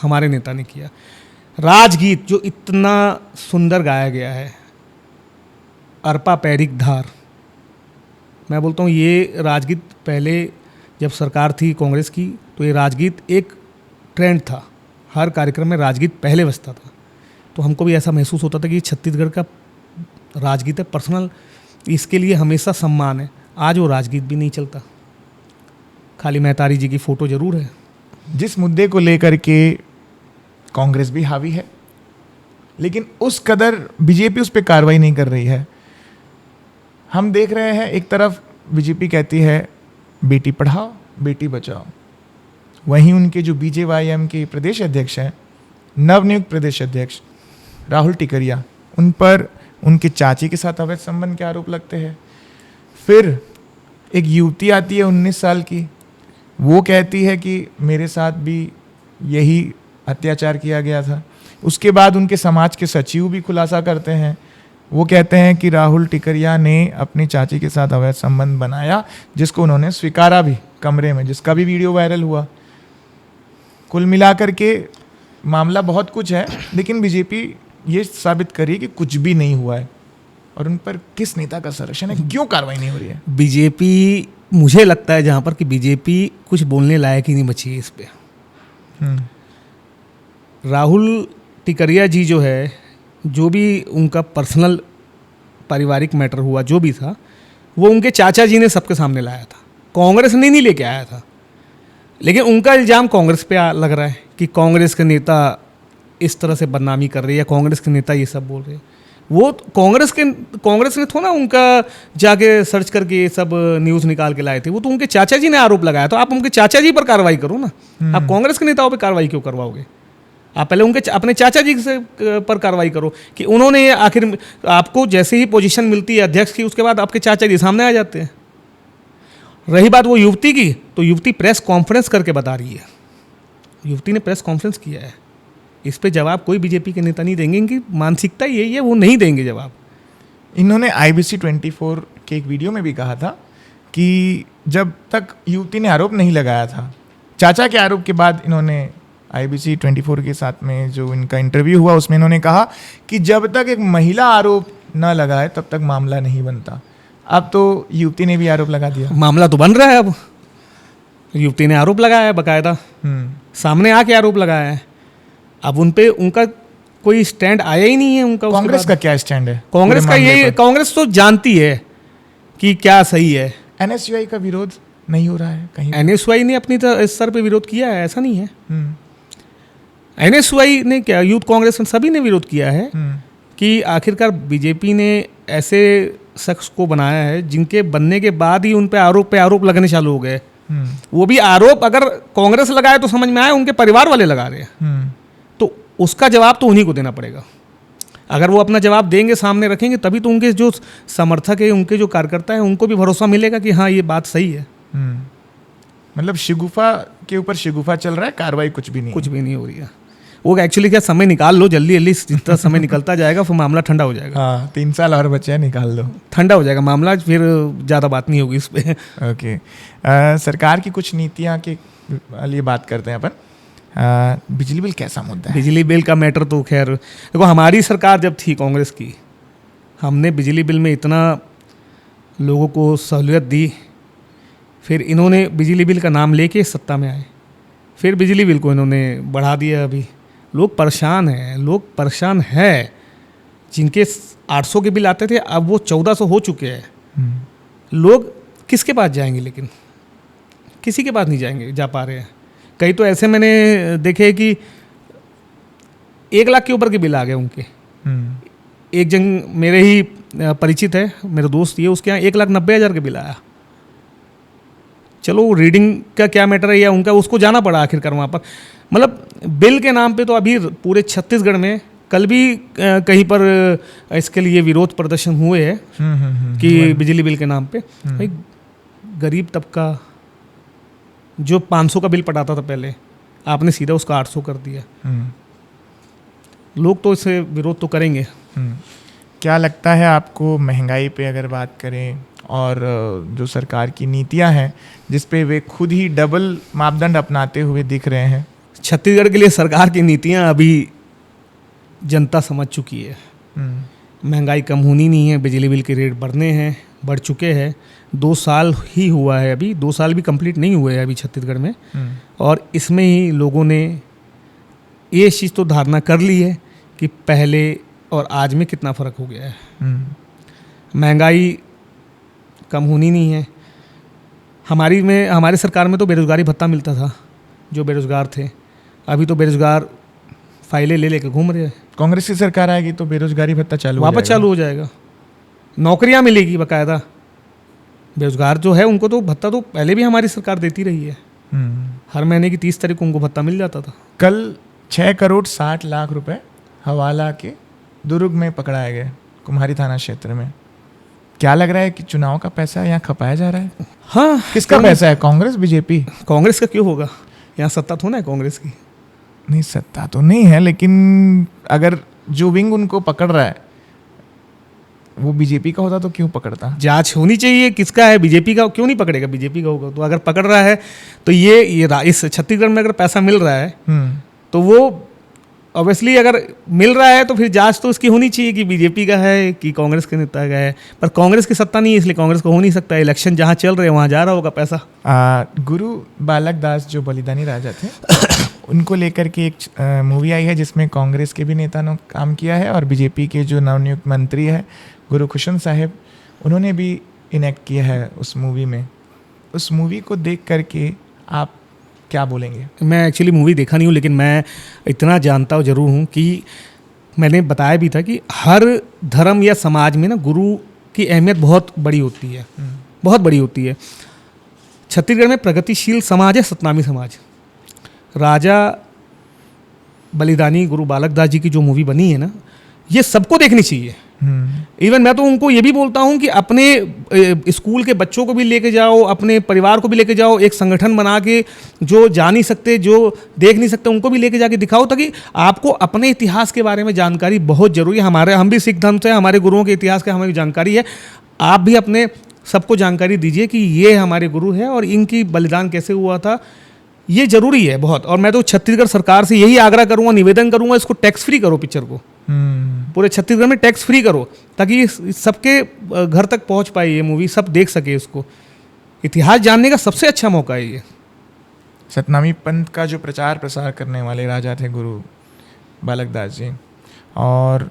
हमारे नेता ने किया। राजगीत जो इतना सुंदर गाया गया है, अरपा पैरिक धार, मैं बोलता हूँ ये राजगीत पहले जब सरकार थी कांग्रेस की तो ये राजगीत एक ट्रेंड था, हर कार्यक्रम में राजगीत पहले बजता था। तो हमको भी ऐसा महसूस होता था कि छत्तीसगढ़ का राजगीत है, पर्सनल, इसके लिए हमेशा सम्मान है। आज वो राजगीत भी नहीं चलता, खाली महतारी जी की फ़ोटो ज़रूर है। जिस मुद्दे को लेकर के कांग्रेस भी हावी है, लेकिन उस कदर बीजेपी उस पर कार्रवाई नहीं कर रही है। हम देख रहे हैं एक तरफ बीजेपी कहती है बेटी पढ़ाओ बेटी बचाओ, वहीं उनके जो बीजेवाईएम के प्रदेश अध्यक्ष हैं, नवनियुक्त प्रदेश अध्यक्ष राहुल टिकरिया, उन पर उनके चाची के साथ अवैध संबंध के आरोप लगते हैं। फिर एक युवती आती है 19 साल की, वो कहती है कि मेरे साथ भी यही अत्याचार किया गया था। उसके बाद उनके समाज के सचिव भी खुलासा करते हैं, वो कहते हैं कि राहुल टिकरिया ने अपनी चाची के साथ अवैध संबंध बनाया, जिसको उन्होंने स्वीकारा भी कमरे में, जिसका भी वीडियो वायरल हुआ। कुल मिलाकर के मामला बहुत कुछ है, लेकिन बीजेपी ये साबित करी कि कुछ भी नहीं हुआ है। और उन पर किस नेता का संरक्षण है, क्यों कार्रवाई नहीं हो रही है? बीजेपी, मुझे लगता है जहाँ पर कि बीजेपी कुछ बोलने लायक ही नहीं बची है इस पे। राहुल टिकरिया जी जो है, जो भी उनका पर्सनल पारिवारिक मैटर हुआ, जो भी था, वो उनके चाचा जी ने सबके सामने लाया था, कांग्रेस ने नहीं लेके आया था। लेकिन उनका इल्ज़ाम कांग्रेस पे लग रहा है कि कांग्रेस के नेता इस तरह से बदनामी कर रहे हैं या कांग्रेस के नेता ये सब बोल रहे हैं। वो कांग्रेस ने थोड़ा उनका जाके सर्च करके ये सब न्यूज़ निकाल के लाए थे, वो तो उनके चाचा जी ने आरोप लगाया। तो आप उनके चाचा जी पर कार्रवाई करो ना, आप कांग्रेस के नेताओं पर कार्रवाई क्यों करवाओगे? आप पहले उनके अपने चाचा जी से पर कार्रवाई करो कि उन्होंने आखिर, आपको जैसे ही पोजीशन मिलती है अध्यक्ष की, उसके बाद आपके चाचा जी सामने आ जाते हैं। रही बात वो युवती की, तो युवती प्रेस कॉन्फ्रेंस करके बता रही है, युवती ने प्रेस कॉन्फ्रेंस किया है। इस पे जवाब कोई बीजेपी के नेता नहीं देंगे, इनकी मानसिकता यही है, वो नहीं देंगे जवाब। इन्होंने IBC 24 के एक वीडियो में भी कहा था कि जब तक युवती ने आरोप नहीं लगाया था, चाचा के आरोप के बाद इन्होंने IBC 24 के साथ में जो इनका इंटरव्यू हुआ, उसमें इन्होंने कहा कि जब तक एक महिला आरोप न लगाए तब तक मामला नहीं बनता। अब तो युवती ने भी आरोप लगा दिया, मामला तो बन रहा है। अब युवती ने आरोप लगाया है, बाकायदा सामने आके आरोप लगाया है। अब उन पे उनका कोई स्टैंड आया ही नहीं है उनका। कांग्रेस का क्या स्टैंड है? कांग्रेस का ये, कांग्रेस तो जानती है कि क्या सही है। NSUI का विरोध नहीं हो रहा है कहीं? NSUI ने अपनी स्तर पे विरोध किया है, ऐसा नहीं है। NSUI ने क्या, यूथ कांग्रेस ने सभी ने विरोध किया है कि आखिरकार बीजेपी ने ऐसे शख्स को बनाया है जिनके बनने के बाद ही उन पे आरोप लगने चालू हो गए। वो भी आरोप अगर कांग्रेस लगाए तो समझ में आए, उनके परिवार वाले लगा रहे हैं, तो उसका जवाब तो उन्हीं को देना पड़ेगा। अगर वो अपना जवाब देंगे, सामने रखेंगे, तभी तो उनके जो समर्थक है, उनके जो कार्यकर्ता है, उनको भी भरोसा मिलेगा कि हाँ ये बात सही है। मतलब शिगुफा के ऊपर शिगुफा चल रहा है, कार्रवाई कुछ भी नहीं हो रही है। वो एक्चुअली क्या, समय निकाल लो जल्दी, जितना समय निकलता जाएगा फिर मामला ठंडा हो जाएगा। हाँ, 3 साल और बचे हैं, निकाल लो, ठंडा हो जाएगा मामला, फिर ज़्यादा बात नहीं होगी इस पर। ओके, सरकार की कुछ नीतियाँ के लिए बात करते हैं अपन। बिजली बिल कैसा मुद्दा है? बिजली बिल का मैटर तो खैर देखो, हमारी सरकार जब थी कांग्रेस की, हमने बिजली बिल में इतना लोगों को सहूलियत दी, फिर इन्होंने बिजली बिल का नाम लेके सत्ता में आए, फिर बिजली बिल को इन्होंने बढ़ा दिया। अभी लोग परेशान हैं। जिनके 800 के बिल आते थे, अब वो 1400 हो चुके हैं। लोग किसके पास जाएंगे? लेकिन किसी के पास नहीं जा पा रहे हैं। कई तो ऐसे मैंने देखे कि 1 लाख के ऊपर के बिल आ गए उनके। एक जन मेरे ही परिचित है, मेरा दोस्त, ये उसके यहाँ 1,90,000 का बिल आया। चलो रीडिंग का क्या मैटर है, या उनका उसको जाना पड़ा आखिरकार वहाँ पर। मतलब बिल के नाम पे तो अभी पूरे छत्तीसगढ़ में कल भी कहीं पर इसके लिए विरोध प्रदर्शन हुए हैं कि बिजली बिल के नाम पे। भाई गरीब तबका जो 500 का बिल पटाता था पहले, आपने सीधा उसका 800 कर दिया। लोग तो इससे विरोध तो करेंगे। क्या लगता है आपको, महंगाई पे अगर बात करें और जो सरकार की नीतियां हैं जिस पे वे खुद ही डबल मापदंड अपनाते हुए दिख रहे हैं? छत्तीसगढ़ के लिए सरकार की नीतियां अभी जनता समझ चुकी है। महंगाई कम होनी नहीं है, बिजली बिल के रेट बढ़ चुके हैं। 2 साल ही हुआ है, अभी 2 साल भी कंप्लीट नहीं हुए हैं अभी छत्तीसगढ़ में। और इसमें ही लोगों ने ये चीज़ तो धारणा कर ली है कि पहले और आज में कितना फ़र्क हो गया है। महंगाई कम होनी नहीं है। हमारे सरकार में तो बेरोज़गारी भत्ता मिलता था जो बेरोज़गार थे, अभी तो बेरोज़गार फाइलें ले लेकर घूम रहे हैं। कांग्रेस की सरकार आएगी तो बेरोजगारी भत्ता वापस चालू हो जाएगा, नौकरियां मिलेगी बाकायदा। बेरोजगार जो है उनको तो भत्ता तो पहले भी हमारी सरकार देती रही है, हर महीने की 30 तारीख को उनको भत्ता मिल जाता था। कल 6 करोड़ 60 लाख रुपए हवाला के दुर्ग में पकड़ाए गए, कुम्हारी थाना क्षेत्र में। क्या लग रहा है कि चुनाव का पैसा यहाँ खपाया जा रहा है? हाँ, किसका पैसा है? कांग्रेस, बीजेपी? कांग्रेस का क्यों होगा? यहाँ सत्ता थोड़ा है कांग्रेस की। नहीं, सत्ता तो नहीं है, लेकिन अगर जो विंग उनको पकड़ रहा है वो बीजेपी का होता तो क्यों पकड़ता? जांच होनी चाहिए किसका है, बीजेपी का क्यों नहीं पकड़ेगा? बीजेपी का होगा तो अगर पकड़ रहा है तो ये इस छत्तीसगढ़ में अगर पैसा मिल रहा है तो वो ऑब्वियसली अगर मिल रहा है तो फिर जांच तो उसकी होनी चाहिए कि बीजेपी का है कि कांग्रेस के नेता का है। पर कांग्रेस की सत्ता नहीं है, इसलिए कांग्रेस को हो नहीं सकता। इलेक्शन जहाँ चल रहे हैं वहाँ जा रहा होगा पैसा। गुरु बालक दास जो बलिदानी राजा थे उनको लेकर के एक मूवी आई है जिसमें कांग्रेस के भी नेता ने काम किया है और बीजेपी के जो नवनियुक्त मंत्री है गुरु खुशन साहिब, उन्होंने भी इनेक्ट किया है उस मूवी में। उस मूवी को देख करके आप क्या बोलेंगे? मैं एक्चुअली मूवी देखा नहीं हूँ, लेकिन मैं इतना जानता हूँ ज़रूर हूँ कि मैंने बताया भी था कि हर धर्म या समाज में ना गुरु की अहमियत बहुत बड़ी होती है, बहुत बड़ी होती है। छत्तीसगढ़ में प्रगतिशील समाज है सतनामी समाज। राजा बलिदानी गुरु बालक दास जी की जो मूवी बनी है ना, ये सबको देखनी चाहिए। इवन मैं तो उनको ये भी बोलता हूँ कि अपने स्कूल के बच्चों को भी लेके जाओ, अपने परिवार को भी लेके जाओ, एक संगठन बना के जो जा नहीं सकते, जो देख नहीं सकते, उनको भी लेके जाके दिखाओ, ताकि आपको अपने इतिहास के बारे में जानकारी बहुत जरूरी है। हम भी सिख धर्म से, हमारे गुरुओं के इतिहास की हमें जानकारी है। आप भी अपने सबको जानकारी दीजिए कि ये हमारे गुरु है और इनकी बलिदान कैसे हुआ था, ये जरूरी है बहुत। और मैं तो छत्तीसगढ़ सरकार से यही आग्रह करूंगा, निवेदन करूंगा, इसको टैक्स फ्री करो, पिक्चर को पूरे छत्तीसगढ़ में टैक्स फ्री करो, ताकि सबके घर तक पहुंच पाए ये मूवी, सब देख सके इसको। इतिहास जानने का सबसे अच्छा मौका है ये। सतनामी पंथ का जो प्रचार प्रसार करने वाले राजा थे गुरु बालक दास जी, और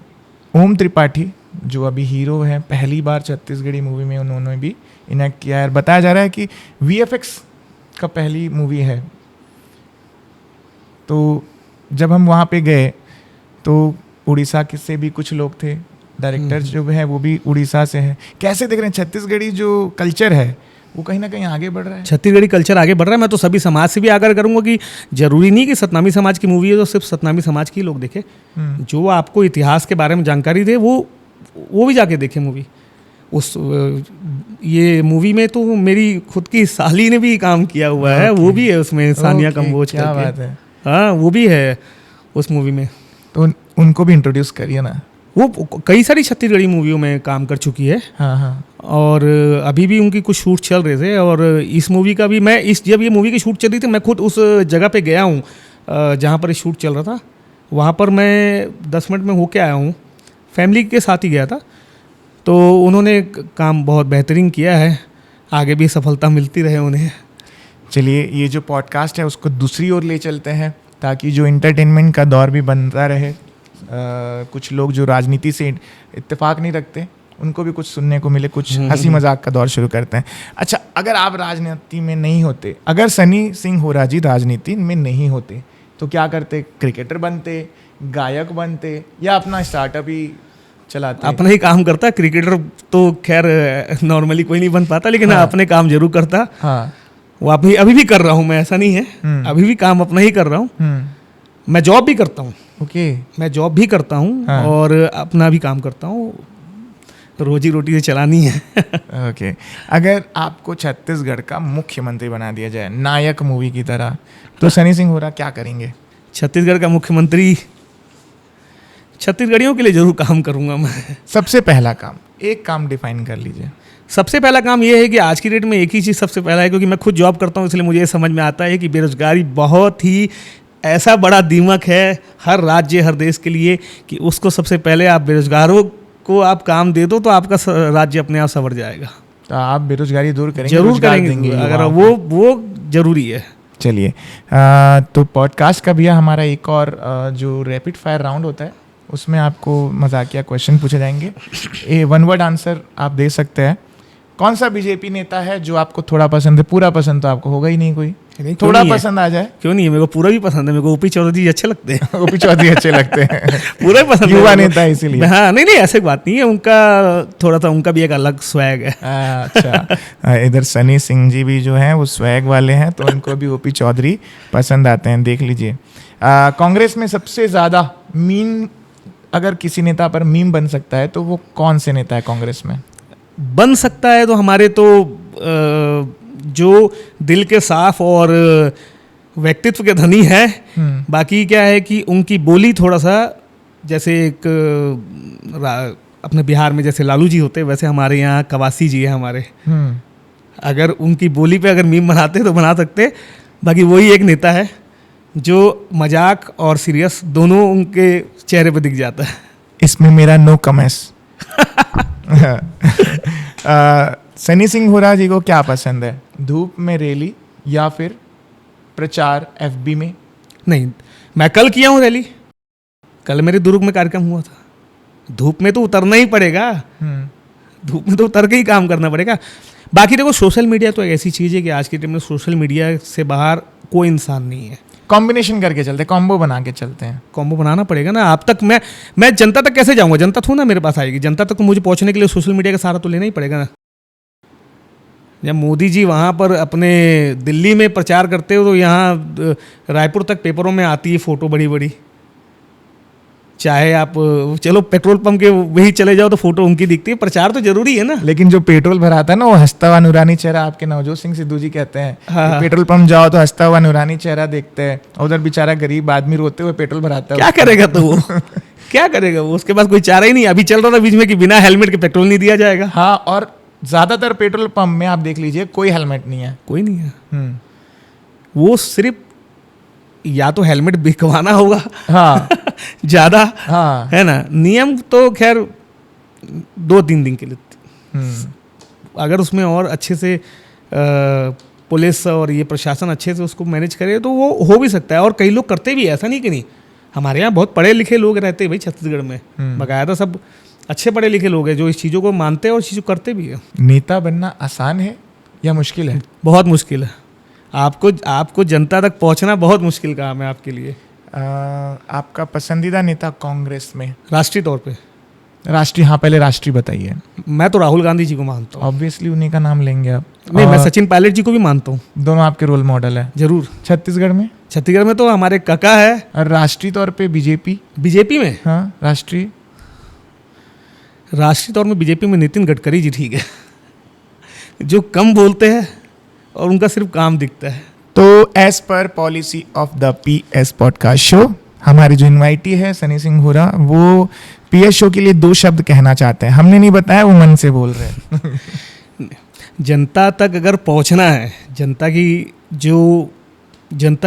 ओम त्रिपाठी जो अभी हीरो हैं, पहली बार छत्तीसगढ़ी मूवी में उन्होंने भी इनेक्ट किया है। बताया जा रहा है कि VFX का पहली मूवी है। तो जब हम वहाँ पे गए तो उड़ीसा के से भी कुछ लोग थे, डायरेक्टर जो है वो भी उड़ीसा से हैं। कैसे देख रहे हैं छत्तीसगढ़ी जो कल्चर है वो कहीं ना कहीं आगे बढ़ रहा है? छत्तीसगढ़ी कल्चर आगे बढ़ रहा है। मैं तो सभी समाज से भी आग्रह करूंगा कि जरूरी नहीं कि सतनामी समाज की मूवी है तो सिर्फ सतनामी समाज की लोग देखें। जो आपको इतिहास के बारे में जानकारी दे वो भी जाके देखें मूवी। ये मूवी में तो मेरी खुद की साली ने भी काम किया हुआ है, वो भी है उसमें, सानिया कंबोज क्या बात है। हाँ, वो भी है उस मूवी में। तो उनको भी इंट्रोड्यूस करिए ना। वो कई सारी छत्तीसगढ़ी मूवियों में काम कर चुकी है। हाँ। और अभी भी उनकी कुछ शूट चल रहे थे, और इस मूवी का भी मैं जब ये मूवी की शूट चल रही थी, मैं खुद उस जगह पे गया हूँ जहाँ पर शूट चल रहा था। वहाँ पर मैं 10 मिनट में होके आया हूँ, फैमिली के साथ ही गया था। तो उन्होंने काम बहुत बेहतरीन किया है, आगे भी सफलता मिलती रहे उन्हें। चलिए, ये जो पॉडकास्ट है उसको दूसरी ओर ले चलते हैं ताकि जो इंटरटेनमेंट का दौर भी बनता रहे। कुछ लोग जो राजनीति से इत्तेफाक नहीं रखते उनको भी कुछ सुनने को मिले, कुछ हंसी मजाक का दौर शुरू करते हैं। अच्छा, अगर आप राजनीति में नहीं होते, अगर सनी सिंह होरा जी राजनीति में नहीं होते तो क्या करते? क्रिकेटर बनते, गायक बनते, या अपना स्टार्टअप ही चलाते? अपना ही काम करता। क्रिकेटर तो खैर नॉर्मली कोई नहीं बन पाता, लेकिन हाँ, अपने काम जरूर करता। हाँ, वो अभी भी कर रहा हूँ मैं, ऐसा नहीं है। अभी भी काम अपना ही कर रहा हूँ। मैं जॉब भी करता हूँ। ओके। मैं जॉब भी करता हूँ। हाँ। और अपना भी काम करता हूँ, रोजी रोटी से चलानी है। ओके। अगर आपको छत्तीसगढ़ का मुख्यमंत्री बना दिया जाए नायक मूवी की तरह, तो सनी सिंह होरा क्या करेंगे? छत्तीसगढ़ का मुख्यमंत्री छत्तीसगढ़ियों के लिए जरूर काम करूंगा मैं। सबसे पहला काम, एक काम डिफाइन कर लीजिए। सबसे पहला काम ये है कि आज की डेट में एक ही चीज़ सबसे पहला है, क्योंकि मैं खुद जॉब करता हूँ इसलिए मुझे ये समझ में आता है कि बेरोजगारी बहुत ही ऐसा बड़ा दीमक है हर राज्य, हर देश के लिए, कि उसको सबसे पहले आप बेरोजगारों को आप काम दे दो तो आपका राज्य अपने आप संवर जाएगा। तो आप बेरोजगारी दूर करेंगे, जरूर रोजगार करेंगे, देंगे अगर युवाओं को। वो जरूरी है। चलिए, तो पॉडकास्ट का भैया हमारा एक और जो रैपिड फायर राउंड होता है उसमें आपको मजाकिया क्वेश्चन पूछे जाएंगे। वन वर्ड आंसर आप दे सकते हैं। कौन सा बीजेपी नेता है जो आपको थोड़ा पसंद है? पूरा पसंद तो आपको होगा ही नहीं कोई, नहीं, थोड़ा क्यों नहीं है? पसंद आ जाए। क्यों नहीं है, मेरे को पूरा भी पसंद है। मेरे को ओपी चौधरी जी अच्छे लगते हैं। ओपी चौधरी अच्छे लगते हैं। पूरा ही पसंद है युवा मेरे को। नेता है इसीलिए। हाँ, नहीं ऐसे बात नहीं है, उनका थोड़ा सा उनका भी एक अलग स्वैग है। अच्छा, इधर सनी सिंह जी भी जो हैं वो स्वैग वाले हैं, तो उनको भी ओपी चौधरी पसंद आते हैं। देख लीजिए, कांग्रेस में सबसे ज़्यादा मीम, अगर किसी नेता पर मीम बन सकता है तो वो कौन से नेता है कांग्रेस में? बन सकता है तो हमारे तो जो दिल के साफ और व्यक्तित्व के धनी है। बाकी क्या है कि उनकी बोली थोड़ा सा, जैसे एक अपने बिहार में जैसे लालू जी होते हैं, वैसे हमारे यहाँ कवासी जी है हमारे। अगर उनकी बोली पे अगर मीम बनाते तो बना सकते। बाकी वही एक नेता है जो मजाक और सीरियस दोनों उनके चेहरे पे दिख जाता है। इसमें मेरा नो कमेंट्स। सनी सिंह हुरा जी को क्या पसंद है? धूप में रैली या फिर प्रचार एफबी में? नहीं, मैं कल किया हूँ रैली, कल मेरे दुर्ग में कार्यक्रम हुआ था। धूप में तो उतरना ही पड़ेगा, धूप में तो उतर के ही काम करना पड़ेगा। बाकी देखो, सोशल मीडिया तो एक ऐसी चीज़ है कि आज के टाइम में सोशल मीडिया से बाहर कोई इंसान नहीं है। कॉम्बिनेशन करके चलते हैं, कॉम्बो बना के चलते हैं। कॉम्बो बनाना पड़ेगा ना। आप तक मैं जनता तक कैसे जाऊंगा? जनता थोड़ा ना मेरे पास आएगी। जनता तक तो मुझे पहुंचने के लिए सोशल मीडिया का सहारा तो लेना ही पड़ेगा ना। जब मोदी जी वहाँ पर अपने दिल्ली में प्रचार करते हो तो यहाँ रायपुर तक पेपरों में आती है फोटो बड़ी बड़ी। चाहे आप चलो पेट्रोल पंप के वही चले जाओ तो फोटो उनकी दिखती है। प्रचार तो जरूरी है ना। लेकिन जो पेट्रोल भराता है ना, वो हंसता हुआ नूरानी चेहरा, आपके नवजोत सिंह सिद्धू जी कहते हैं हाँ। पेट्रोल पंप जाओ तो हंसता हुआ नूरानी चेहरा देखते हैं, उधर बेचारा गरीब आदमी रोते हुए पेट्रोल भराता है। क्या करेगा तो वो क्या करेगा वो? उसके पास कोई चारा ही नहीं। अभी चल रहा था बीच में कि बिना हेलमेट के पेट्रोल नहीं दिया जाएगा। हाँ, और ज्यादातर पेट्रोल पंप में आप देख लीजिए कोई हेलमेट नहीं है। कोई नहीं है। वो सिर्फ या तो हेलमेट बिकवाना होगा हाँ ज्यादा, हाँ है ना। नियम तो खैर 2-3 दिन के लिए, अगर उसमें और अच्छे से पुलिस और ये प्रशासन अच्छे से उसको मैनेज करे तो वो हो भी सकता है। और कई लोग करते भी, ऐसा नहीं कि नहीं। हमारे यहाँ बहुत पढ़े लिखे लोग रहते हैं भाई छत्तीसगढ़ में, बाकायदा सब अच्छे पढ़े लिखे लोग हैं जो इस चीज़ों को मानते हैं और चीज़ों करते भी हैं। नेता बनना आसान है या मुश्किल है? बहुत मुश्किल है। आपको जनता तक पहुंचना बहुत मुश्किल काम है आपके लिए। आपका पसंदीदा नेता कांग्रेस में? राष्ट्रीय तौर पे राष्ट्रीय, हाँ पहले राष्ट्रीय बताइए। मैं तो राहुल गांधी जी को मानता हूँ। ऑब्वियसली उन्हीं का नाम लेंगे आप। नहीं, मैं सचिन पायलट जी को भी मानता हूँ। दोनों आपके रोल मॉडल है। जरूर। छत्तीसगढ़ में? छत्तीसगढ़ में तो हमारे काका है। और राष्ट्रीय तौर पे बीजेपी? बीजेपी में? हाँ, राष्ट्रीय तौर में बीजेपी में नितिन गडकरी जी ठीक है जो कम बोलते हैं और उनका सिर्फ काम दिखता है। तो as per policy of the PS podcast show, हमारे जो इनवाइटी है सनी सिंह हुरा, वो PS शो के लिए 2 शब्द कहना चाहते हैं। हमने नहीं बताया, वो मन से बोल रहे हैं। जनता तक अगर पहुंचना है, जनता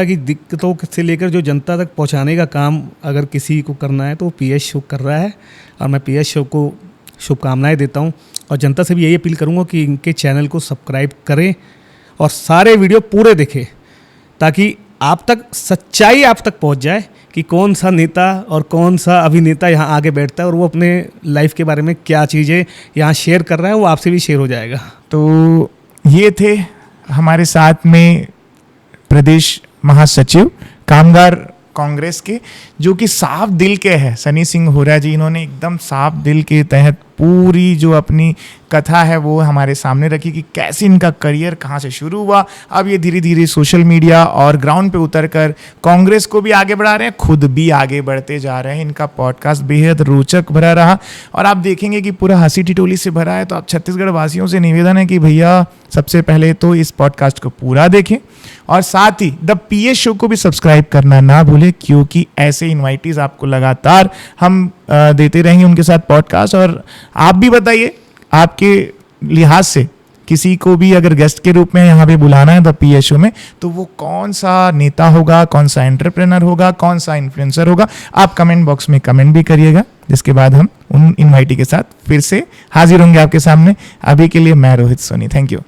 की दिक्कतों से लेकर जो जनता तक पहुंचाने का काम अगर किसी को करना है तो PS शो कर रहा है। और मैं PS शो को शुभकामनाएं देता हूं और जनता से भी यही अपील करूंगा कि इनके चैनल को सब्सक्राइब करें और सारे वीडियो पूरे देखें, ताकि आप तक सच्चाई आप तक पहुंच जाए कि कौन सा नेता और कौन सा अभिनेता यहाँ आगे बैठता है और वो अपने लाइफ के बारे में क्या चीज़ें यहाँ शेयर कर रहा है, वो आपसे भी शेयर हो जाएगा। तो ये थे हमारे साथ में प्रदेश महासचिव कामगार कांग्रेस के, जो कि साफ दिल के हैं, सनी सिंह हुरा जी। इन्होंने एकदम साफ दिल के तहत पूरी जो अपनी कथा है वो हमारे सामने रखी कि कैसे इनका करियर कहाँ से शुरू हुआ। अब ये धीरे धीरे सोशल मीडिया और ग्राउंड पे उतरकर कांग्रेस को भी आगे बढ़ा रहे हैं, खुद भी आगे बढ़ते जा रहे हैं। इनका पॉडकास्ट बेहद रोचक भरा रहा और आप देखेंगे कि पूरा हंसी टिटोली से भरा है। तो आप छत्तीसगढ़ वासियों से निवेदन है कि भैया सबसे पहले तो इस पॉडकास्ट को पूरा देखें और साथ ही द PS शो को भी सब्सक्राइब करना ना भूलें, क्योंकि ऐसे इनवाइटीज आपको लगातार हम देते रहेंगे उनके साथ पॉडकास्ट। और आप भी बताइए आपके लिहाज से किसी को भी अगर गेस्ट के रूप में यहाँ पे बुलाना है द पीए शो में, तो वो कौन सा नेता होगा, कौन सा एंटरप्रेनर होगा, कौन सा इन्फ्लुएंसर होगा, आप कमेंट बॉक्स में कमेंट भी करिएगा, जिसके बाद हम उन इन्वाइटी के साथ फिर से हाजिर होंगे आपके सामने। अभी के लिए मैं रोहित सोनी, थैंक यू।